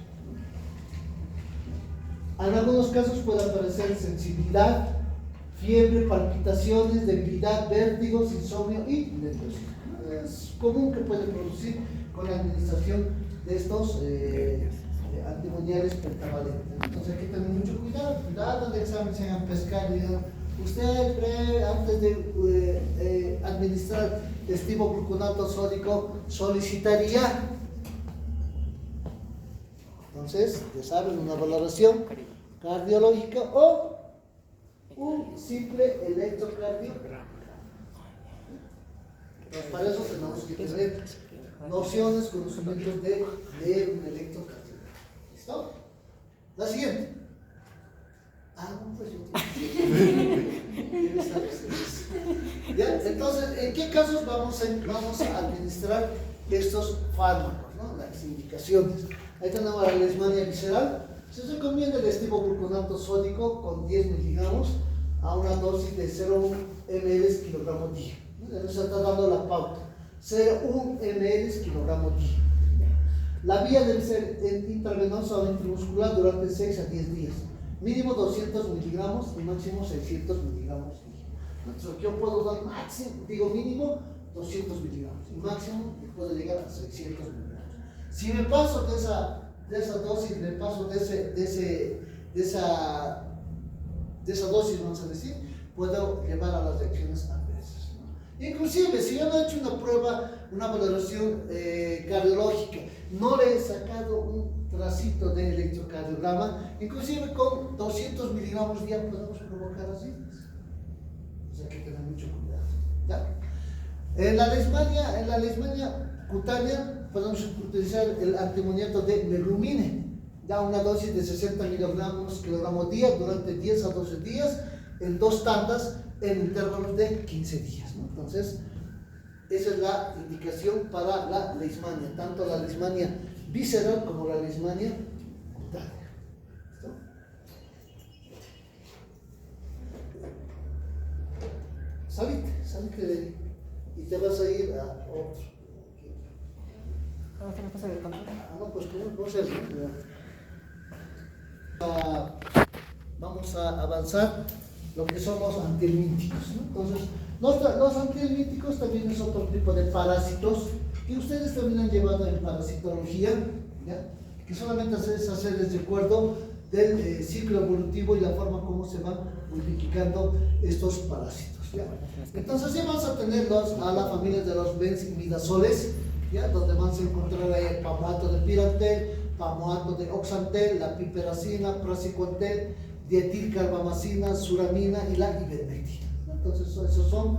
En algunos casos puede aparecer sensibilidad, fiebre, palpitaciones, debilidad, vértigos, insomnio y nerviosismo. Es común que puede producir con la administración de estos antimoniales pentavalentes. Entonces hay que tener mucho cuidado al examen se hagan pescar. Usted cree antes de administrar estibogluconato sódico solicitaría. Entonces, ya saben, una valoración cardiológica o un simple electrocardiograma. Para eso tenemos que tener nociones, conocimientos de un electrocardiograma. ¿Listo? La siguiente. Pues ¿ya? Entonces, ¿en qué casos vamos a administrar estos fármacos, ¿no? Las indicaciones. Ahí tenemos la leishmania visceral. Se recomienda el estibogluconato sódico con 10 miligramos a una dosis de 0,1 ml kilogramo día. Nos está dando la pauta. 0,1 ml kilogramo día. La vía debe ser intravenosa o intramuscular durante 6 a 10 días. Mínimo 200 miligramos y máximo 600 miligramos. Entonces, yo puedo dar mínimo 200 miligramos y máximo puedo llegar a 600 miligramos. Si me paso de esa dosis, me paso de esa dosis, vamos a decir, puedo llevar a las reacciones adversas, ¿no? Inclusive, si yo no he hecho una prueba, una valoración cardiológica, no le he sacado un tracito de electrocardiograma, inclusive con 200 miligramos día podemos provocar arritmias. O sea, hay que tener mucho cuidado, ¿ya? En la leishmania cutánea podemos utilizar el antimoniato de meglumine, da una dosis de 60 miligramos kilogramo día durante 10 a 12 días en 2 tandas en intervalos de 15 días, ¿no? Entonces, esa es la indicación para la leishmania, tanto la leishmania visceral como la leishmania cutánea. ¿Listo? Salite de ahí y te vas a ir a otro. No, pues ¿cómo es eso? Vamos a avanzar lo que son los antihelmínticos, ¿no? Entonces, los antihelmínticos también es otro tipo de parásitos que ustedes también han llevado en parasitología, ¿ya? Que solamente es hacerles recuerdo del ciclo evolutivo y la forma como se van multiplicando estos parásitos, ¿ya? Entonces ya vamos a tener a la familia de los benzimidazoles, ¿ya? Donde van a encontrar ahí el pamoato de pirantel, pamoato de oxantel, la piperacina, praziquantel, dietilcarbamazina, suramina y la ivermectina. Entonces esos son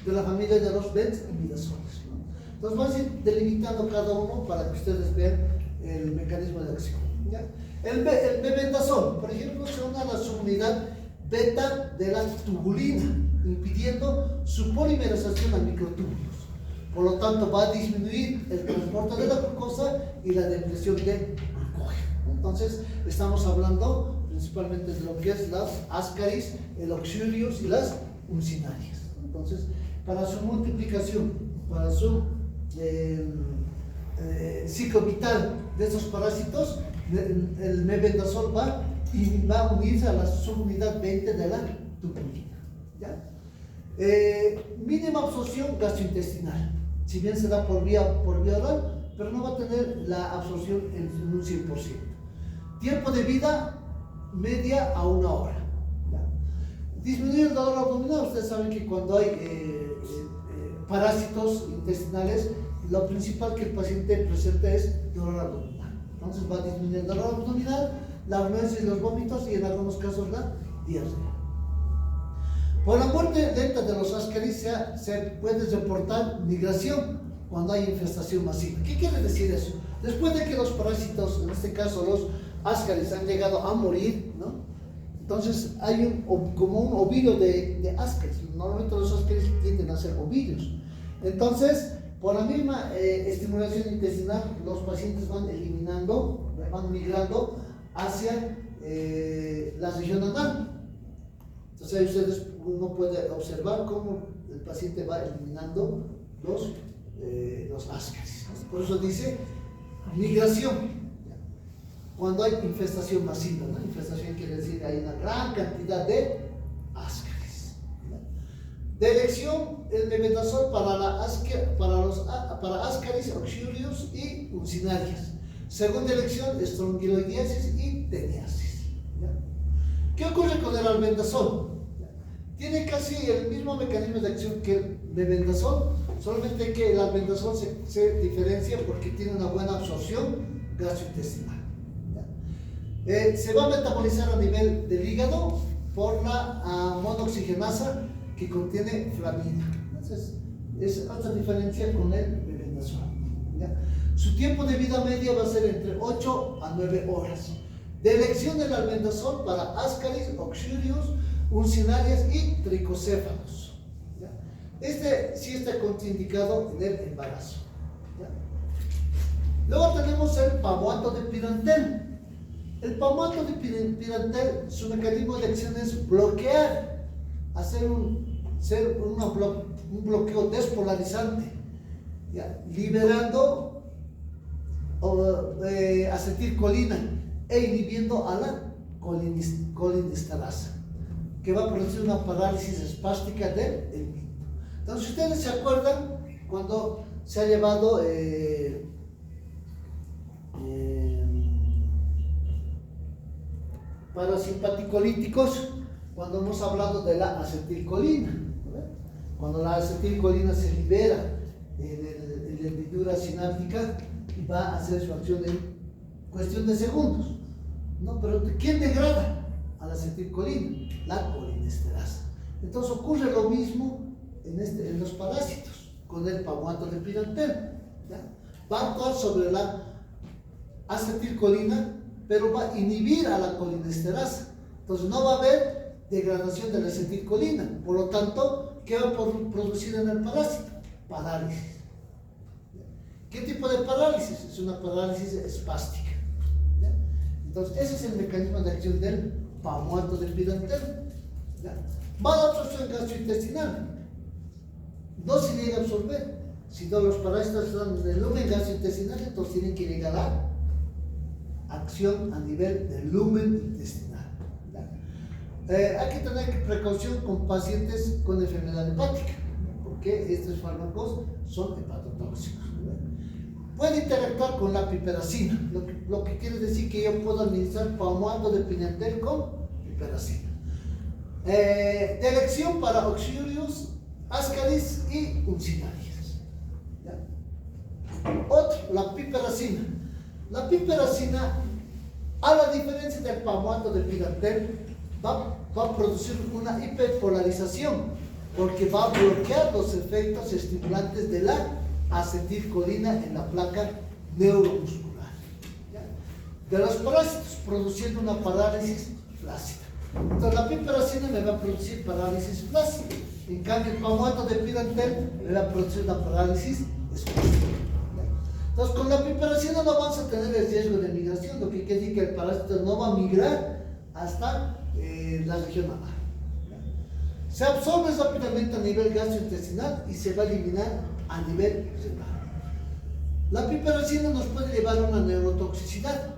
de la familia de los benzimidazoles, ¿no? Entonces vamos a ir delimitando cada uno para que ustedes vean el mecanismo de acción, ¿ya? El mebendazol, por ejemplo, se une a la subunidad beta de la tubulina, impidiendo su polimerización a microtúbulos. Por lo tanto, va a disminuir el transporte de la glucosa y la depresión del glucógeno. Entonces, estamos hablando principalmente de lo que es las ascaris, el oxurius y las uncinarias. Entonces, para su multiplicación, para su ciclo vital de estos parásitos, el mebendazol va a unirse a la subunidad 20 de la tubulina, ¿ya? Mínima absorción gastrointestinal, si bien se da por vía oral, pero no va a tener la absorción en un 100%. Tiempo de vida media a 1 hora, ¿ya? Disminuir el dolor abdominal. Ustedes saben que cuando hay parásitos intestinales, lo principal que el paciente presenta es dolor abdominal. Entonces va a disminuir el dolor abdominal, la náuseas y los vómitos y en algunos casos la diarrea. Por la muerte lenta de los ascaris se puede reportar migración cuando hay infestación masiva. ¿Qué quiere decir eso? Después de que los parásitos, en este caso los ascaris, han llegado a morir, ¿no? Entonces hay como un ovillo de ascaris. Normalmente los ascaris tienden a ser ovillos. Entonces, por la misma estimulación intestinal, los pacientes van eliminando, van migrando hacia la región anal. Entonces ahí uno puede observar cómo el paciente va eliminando los ascaris. Por eso dice migración. Cuando hay infestación masiva, ¿no? Infestación quiere decir que hay una gran cantidad de ascaris. De elección, el mebendazol para ascaris, oxurius y uncinarias. Segunda elección, estrongiloidiasis y teniasis. ¿Qué ocurre con el albendazol? Tiene casi el mismo mecanismo de acción que el mebendazol, solamente que el albendazol se diferencia porque tiene una buena absorción gastrointestinal. Se va a metabolizar a nivel del hígado por la monoxigenasa que contiene flamina. Entonces, es otra diferencia con el mebendazol. Su tiempo de vida media va a ser entre 8 a 9 horas. De elección del albendazol para ascaris, oxurius, uncinarias y tricocéfalos. Este sí está contraindicado en el embarazo. Luego tenemos el pamoato de pirantel. El pamoato de pirantel, su mecanismo de acción es bloquear, hacer un bloqueo despolarizante, ¿ya? Liberando acetilcolina e inhibiendo a la colinesterasa, que va a producir una parálisis espástica del mito. Entonces, si ustedes se acuerdan, cuando se ha llevado parasimpaticolíticos, cuando hemos hablado de la acetilcolina, ¿no? Cuando la acetilcolina se libera en la hendidura sináptica, va a hacer su acción en cuestión de segundos, ¿no? Pero ¿quién degrada a la acetilcolina? La colinesterasa. Entonces ocurre lo mismo en los parásitos con el pamoato de pirantel, ¿ya? Va a actuar sobre la acetilcolina, pero va a inhibir a la colinesterasa. Entonces no va a haber degradación de la acetilcolina. Por lo tanto, ¿qué va a producir en el parásito? Parálisis. ¿Qué tipo de parálisis? Es una parálisis espástica. ¿Ya? Entonces, ese es el mecanismo de acción del pamoato de pirantel. ¿Ya? Va a la absorción gastrointestinal. No se llega a absorber. Si no, los parásitos están en el lumen gastrointestinal, entonces tienen que llegar a acción a nivel del lumen intestinal. Hay que tener precaución con pacientes con enfermedad hepática, porque estos fármacos son hepatotóxicos. Puede interactuar con la piperacina, lo que quiere decir que yo puedo administrar palmoato de pimentel con piperacina. De elección para Oxyurius, ascaris y ulcinarias. Otro, la piperacina. La piperacina, a la diferencia del palmoato de pimentel, va a producir una hiperpolarización, porque va a bloquear los efectos estimulantes de la acetilcolina en la placa neuromuscular, ¿ya? De los parásitos, produciendo una parálisis flácida. Entonces la piperacina me va a producir parálisis flácida. En cambio, el palmoato de pimentel me va a producir una parálisis espástica. Entonces, con la piperacina no vamos a tener el riesgo de migración, lo que quiere decir que el parásito no va a migrar hasta la región anal. Se absorbe rápidamente a nivel gastrointestinal y se va a eliminar a nivel renal. La piperacina nos puede llevar a una neurotoxicidad,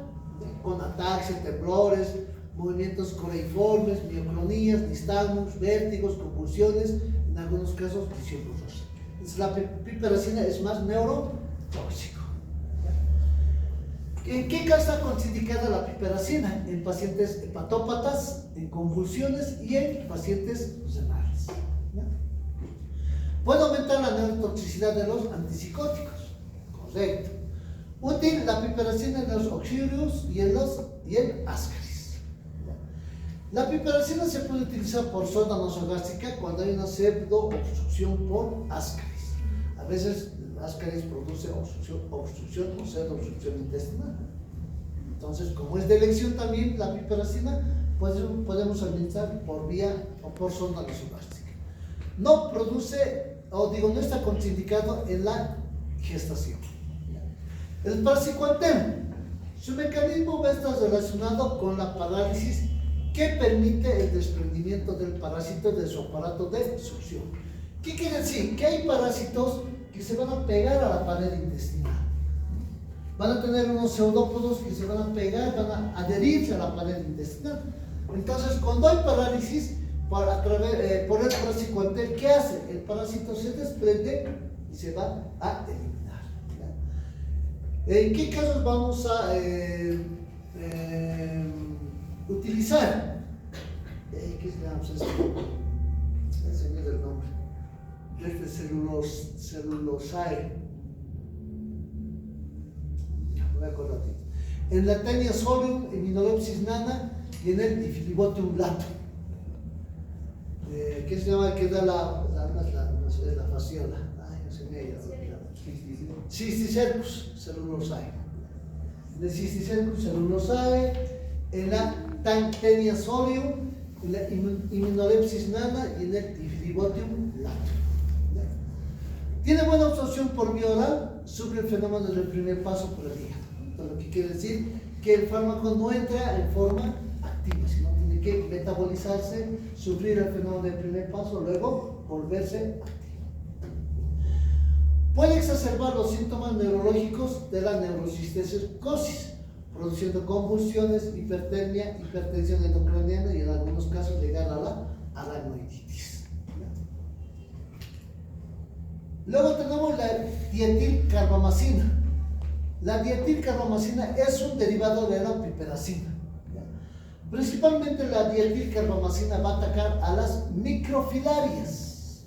con ataxia, temblores, movimientos coreiformes, mioclonías, nistagmus, vértigos, convulsiones, en algunos casos presión borrosa. Entonces la piperacina es más neurotóxico. ¿En qué caso está contraindicada la piperacina? En pacientes hepatópatas, en convulsiones y en pacientes renales. Puede aumentar la neurotoxicidad de los antipsicóticos. Correcto. Útil la piperacina en los Oxyurius y en ascaris. La piperacina se puede utilizar por sonda nasogástrica cuando hay una pseudoobstrucción por ascaris. A veces ascaris produce obstrucción o pseudoobstrucción intestinal. Entonces, como es de elección también la piperacina, podemos administrar por vía o por sonda nasogástrica. No produce, no está contraindicado en la gestación. El praziquantel, su mecanismo va a estar relacionado con la parálisis que permite el desprendimiento del parásito de su aparato de succión. ¿Qué quiere decir? Que hay parásitos que se van a pegar a la pared intestinal. Van a tener unos pseudópodos que se van a pegar, van a adherirse a la pared intestinal. Entonces, cuando hay parálisis, por el praziquantel, ¿qué hace? El parásito se desprende y se va a eliminar. ¿En qué casos vamos a utilizar? ¿Qué se llama esto? Ese no es el nombre. Celulosae. No me acuerdo. En la Taenia solium, en Minolopsis nana y en el Difilibotium latum. ¿Qué se llama? Que da la fasciola. Ay, no se me llama. Cysticercus celulosae. En el Cysticercus celulosae, en la Taenia solium, en la Immunolepsis nana y en el Difilibotium latum. Tiene buena absorción por vía oral, sufre el fenómeno del primer paso por el hígado. Entonces, lo que quiere decir que el fármaco no entra en forma activa, sino tiene que metabolizarse, sufrir el fenómeno del primer paso, luego volverse activo. Puede exacerbar los síntomas neurológicos de la neurocisticercosis, produciendo convulsiones, hipertermia, hipertensión endocraniana y en algunos casos llegar a la aracnoiditis. Luego tenemos la dietilcarbamazina. La dietilcarbamazina es un derivado de la piperacina. Principalmente la dietilcarbamazina va a atacar a las microfilarias,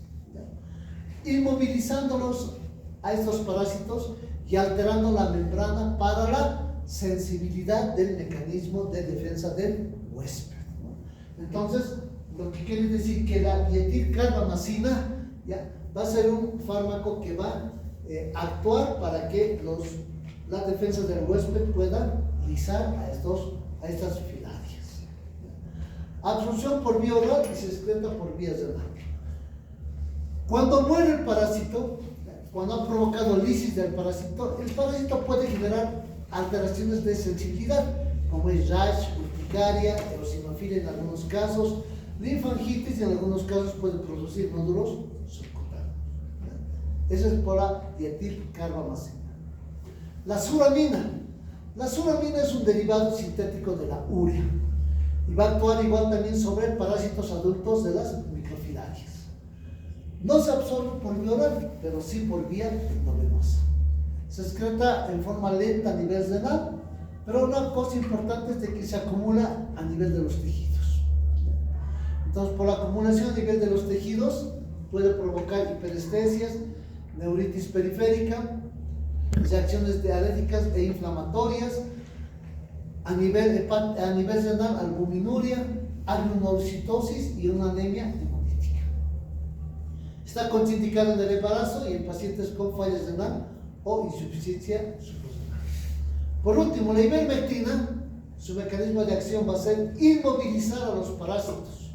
inmovilizándolos a estos parásitos y alterando la membrana para la sensibilidad del mecanismo de defensa del huésped. Entonces, lo que quiere decir que la dietilcarbamazina va a ser un fármaco que va a actuar para que las defensas del huésped puedan lisar a estas filarias. Absorción por vía oral y se excreta por vía renal. Cuando muere el parásito, cuando ha provocado lisis del parásito, el parásito puede generar alteraciones de sensibilidad, como es rash, urticaria, eosinofilia en algunos casos, linfangitis y en algunos casos puede producir nódulos subcutáneos. Eso es por la dietilcarbamazina. La suramina. La suramina es un derivado sintético de la urea y va a actuar igual también sobre parásitos adultos de las microfilarias. No se absorbe por vía oral, pero sí por vía endovenosa. Se excreta en forma lenta a nivel renal, pero una cosa importante es de que se acumula a nivel de los tejidos. Entonces, por la acumulación a nivel de los tejidos, puede provocar hiperestesias, neuritis periférica, reacciones alérgicas e inflamatorias, a nivel renal, albuminuria, adenocitosis y una anemia hemolítica. Está contraindicado en el embarazo y en pacientes con falla renal o insuficiencia suprarrenal. Por último, la ivermectina, su mecanismo de acción va a ser inmovilizar a los parásitos,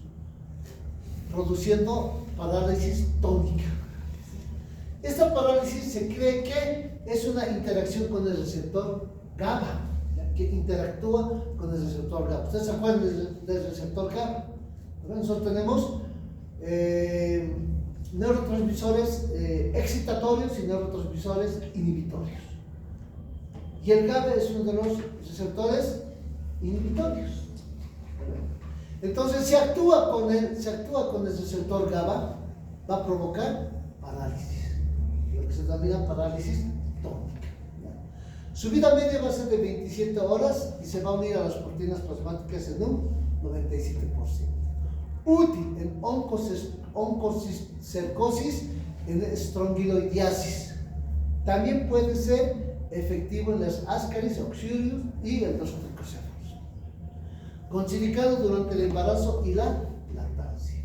produciendo parálisis tónica. Esta parálisis se cree que es una interacción con el receptor GABA, que interactúa con el receptor GABA. ¿Ustedes se acuerdan del receptor GABA? Nosotros tenemos neurotransmisores excitatorios y neurotransmisores inhibitorios. Y el GABA es uno de los receptores inhibitorios. Entonces, si actúa con el receptor GABA, va a provocar parálisis, lo que se denomina parálisis tónica. Su vida media va a ser de 27 horas y se va a unir a las proteínas plasmáticas en un 97%. Útil en oncocercosis, en estrongiloidiasis. También puede ser efectivo en las Ascaris auxilius y en los tricocéfalos. Contraindicado durante el embarazo y la lactancia.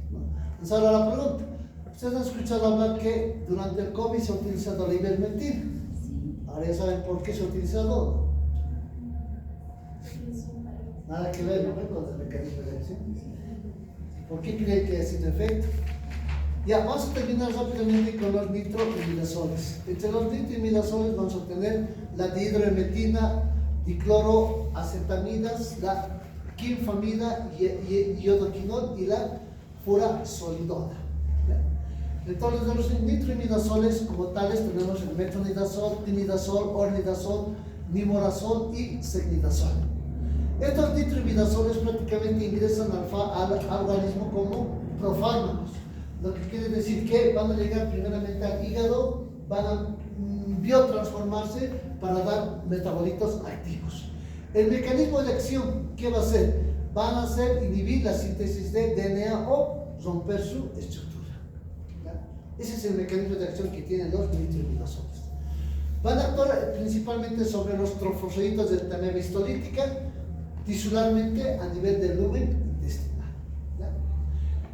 Entonces, ahora la pregunta. Ustedes han escuchado hablar que durante el COVID se ha utilizado la ivermectina. Ahora ya saben por qué se ha utilizado. Nada que ver, ¿no? Con el mecanismo de acción. ¿Por qué creen que ha sido efecto? Ya, vamos a terminar rápidamente con los nitroimidazoles. Entre los nitroimidazoles vamos a tener la dihidroemetina, dicloroacetamidas, la quinfamida, iodoquinol y la furazolidona. Entonces, de los nitroimidazoles como tales tenemos el metronidazol, tinidazol, ornidazol, nimorazol y secnidazol. Estos nitroimidazoles prácticamente ingresan al organismo como profármacos, lo que quiere decir que van a llegar primeramente al hígado, van a biotransformarse para dar metabolitos activos. El mecanismo de acción, ¿qué va a hacer? Van a hacer inhibir la síntesis de DNA o romper su estructura. Ese es el mecanismo de acción que tienen los nitroimidazoles. Van a actuar principalmente sobre los trofosforitos de tarea histolítica, tisularmente a nivel del lumen intestinal.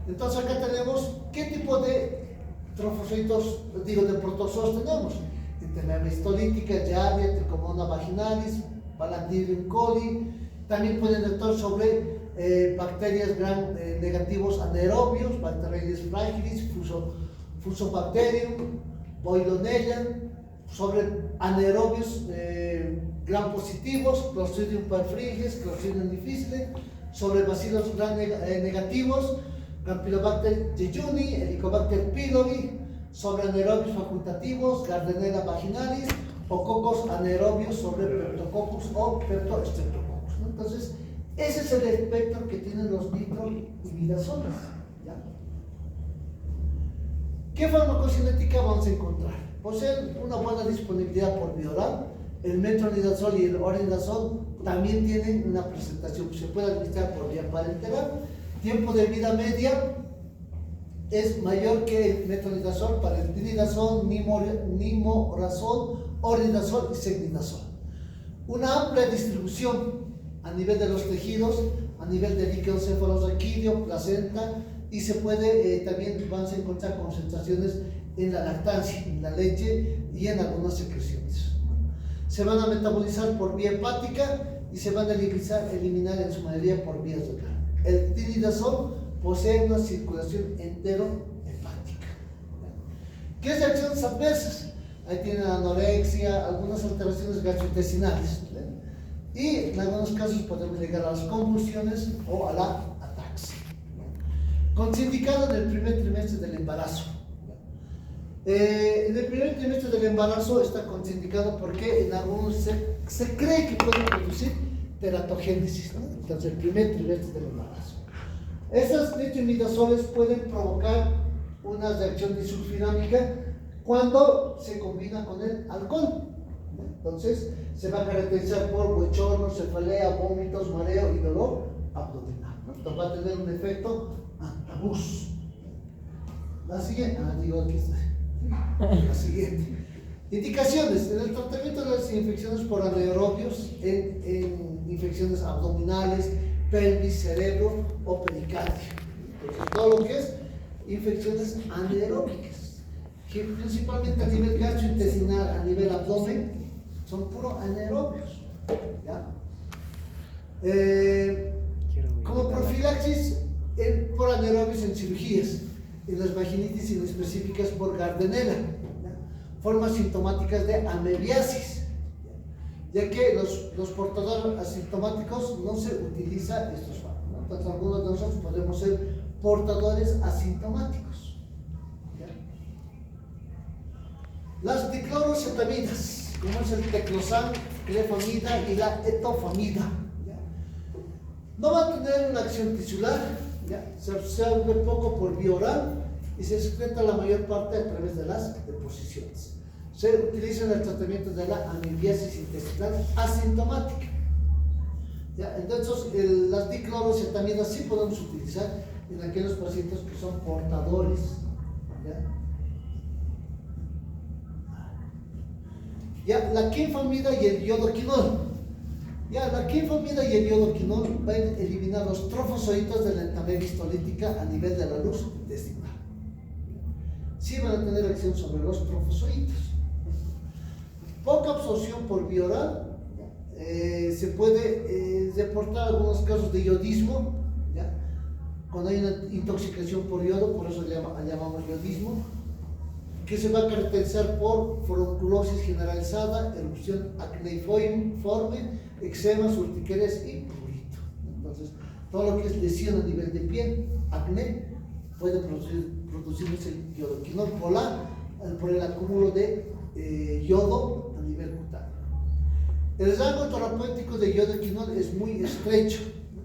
Entonces acá tenemos qué tipo de trofosforitos, de protozoos tenemos. Tarea histolítica, Giardia, Trichomonas vaginalis, Balandidium coli. También pueden actuar sobre bacterias gram negativos anaerobios, Bacteroides fragilis, Fusobacterium, Boilonella, sobre anaerobios gram positivos, Clostridium perfringens, Clostridium difficile, sobre bacilos gram negativos, Campylobacter jejuni, Helicobacter pylori, sobre anaerobios facultativos, Gardnerella vaginalis, o cocos anaerobios sobre Peptococcus o Peptostreptococcus. Entonces, ese es el espectro que tienen los nitroimidazoles. ¿Qué farmacocinética vamos a encontrar? Poseen una buena disponibilidad por vía oral. El metronidazol y el ornidazol también tienen una presentación que se puede administrar por vía parenteral. Tiempo de vida media es mayor que el metronidazol para el tinidazol, nimorazol, ornidazol y secnidazol. Una amplia distribución a nivel de los tejidos, a nivel del líquido cefalorraquídeo, placenta, y se puede, también van a encontrar concentraciones en la lactancia, en la leche y en algunas secreciones. Se van a metabolizar por vía hepática y se van a eliminar en su mayoría por vía renal. El tinidazol posee una circulación enterohepática. ¿Qué reacciones adversas? Ahí tienen anorexia, algunas alteraciones gastrointestinales. Y en algunos casos podemos llegar a las convulsiones o a la ataxia. Contraindicado en el primer trimestre del embarazo. En el primer trimestre del embarazo está contraindicado porque en algunos se cree que puede producir teratogénesis, ¿no? Entonces, el primer trimestre del embarazo. Esas nitroimidazoles pueden provocar una reacción disulfirámica cuando se combina con el alcohol. Entonces, se va a caracterizar por bochorno, cefalea, vómitos, mareo y dolor abdominal, ¿no? Entonces, va a tener un efecto antabús. La siguiente, aquí está. La siguiente. Indicaciones. En el tratamiento de las infecciones por anaerobios, en infecciones abdominales, pelvis, cerebro o pericardio. Entonces, todo lo que es infecciones anaeróbicas, que principalmente a nivel gastrointestinal, a nivel abdomen, son puro anaerobios. ¿Ya? Como profilaxis por anaerobios en cirugías, en las vaginitis inespecíficas por Gardnerella, formas sintomáticas de amebiasis, ya que los portadores asintomáticos no se utiliza estos fármacos, ¿no? Entonces, algunos de nosotros podemos ser portadores asintomáticos. ¿Ya? Las diclorocetamidas, como es el teclosan, clefamida y la etofamida, ¿ya? No va a tener una acción tisular, ¿ya? Se absorbe poco por vía oral y se excreta la mayor parte a través de las deposiciones. Se utiliza en el tratamiento de la amebiasis intestinal asintomática. ¿Ya? Entonces, las diclorocetamidas sí podemos utilizar en aquellos pacientes que son portadores. ¿Ya? La quinfamida y el iodoquinol. Ya, la quinfamida y el iodoquinol van a eliminar los trofozoitos de la entamedia histolítica a nivel de la luz intestinal. Sí van a tener acción sobre los trofozoitos. Poca absorción por vía oral. Se puede reportar algunos casos de iodismo, ¿ya? Cuando hay una intoxicación por yodo, por eso le llamamos iodismo, que se va a caracterizar por forunculosis generalizada, erupción acneiforme, eczemas, urticarias y prurito. Entonces, todo lo que es lesión a nivel de piel, acné, puede producirse el iodoquinol por el acúmulo de yodo a nivel cutáneo. El rango terapéutico de iodoquinol es muy estrecho,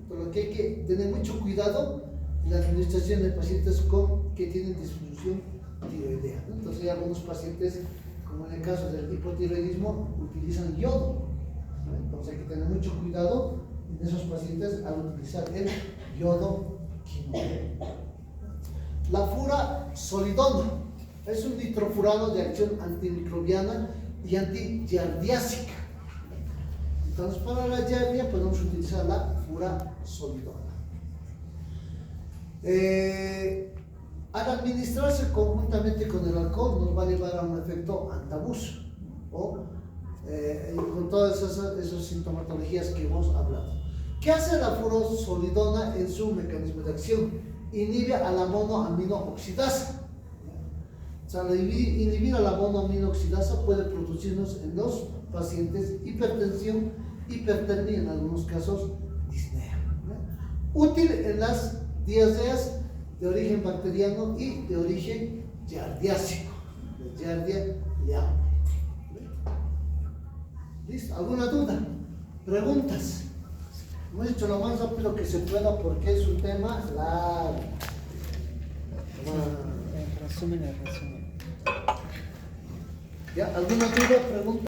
por lo que hay que tener mucho cuidado en la administración de pacientes que tienen disfunción tiroidea, ¿no? Entonces hay algunos pacientes, como en el caso del hipotiroidismo, utilizan yodo, ¿no? Entonces hay que tener mucho cuidado en esos pacientes al utilizar el iodoquinol. La furazolidona es un nitrofurano de acción antimicrobiana y antigiardiásica. Entonces, para la giardia podemos utilizar la furazolidona. Al administrarse conjuntamente con el alcohol, nos va a llevar a un efecto antabús o con todas esas sintomatologías que hemos hablado. ¿Qué hace la furazolidona en su mecanismo de acción? Inhibe a la monoaminooxidasa. O sea, inhibir a la monoaminooxidasa puede producirnos en los pacientes hipertensión, hipertermia, en algunos casos disnea. Útil en las diarreas de origen bacteriano y de origen giardiásico, de Giardia leaum. ¿Listo? ¿Alguna duda? ¿Preguntas? Hemos hecho lo más rápido que se pueda porque es un tema largo. Resumen. ¿Ya? ¿Alguna duda? ¿Pregunta?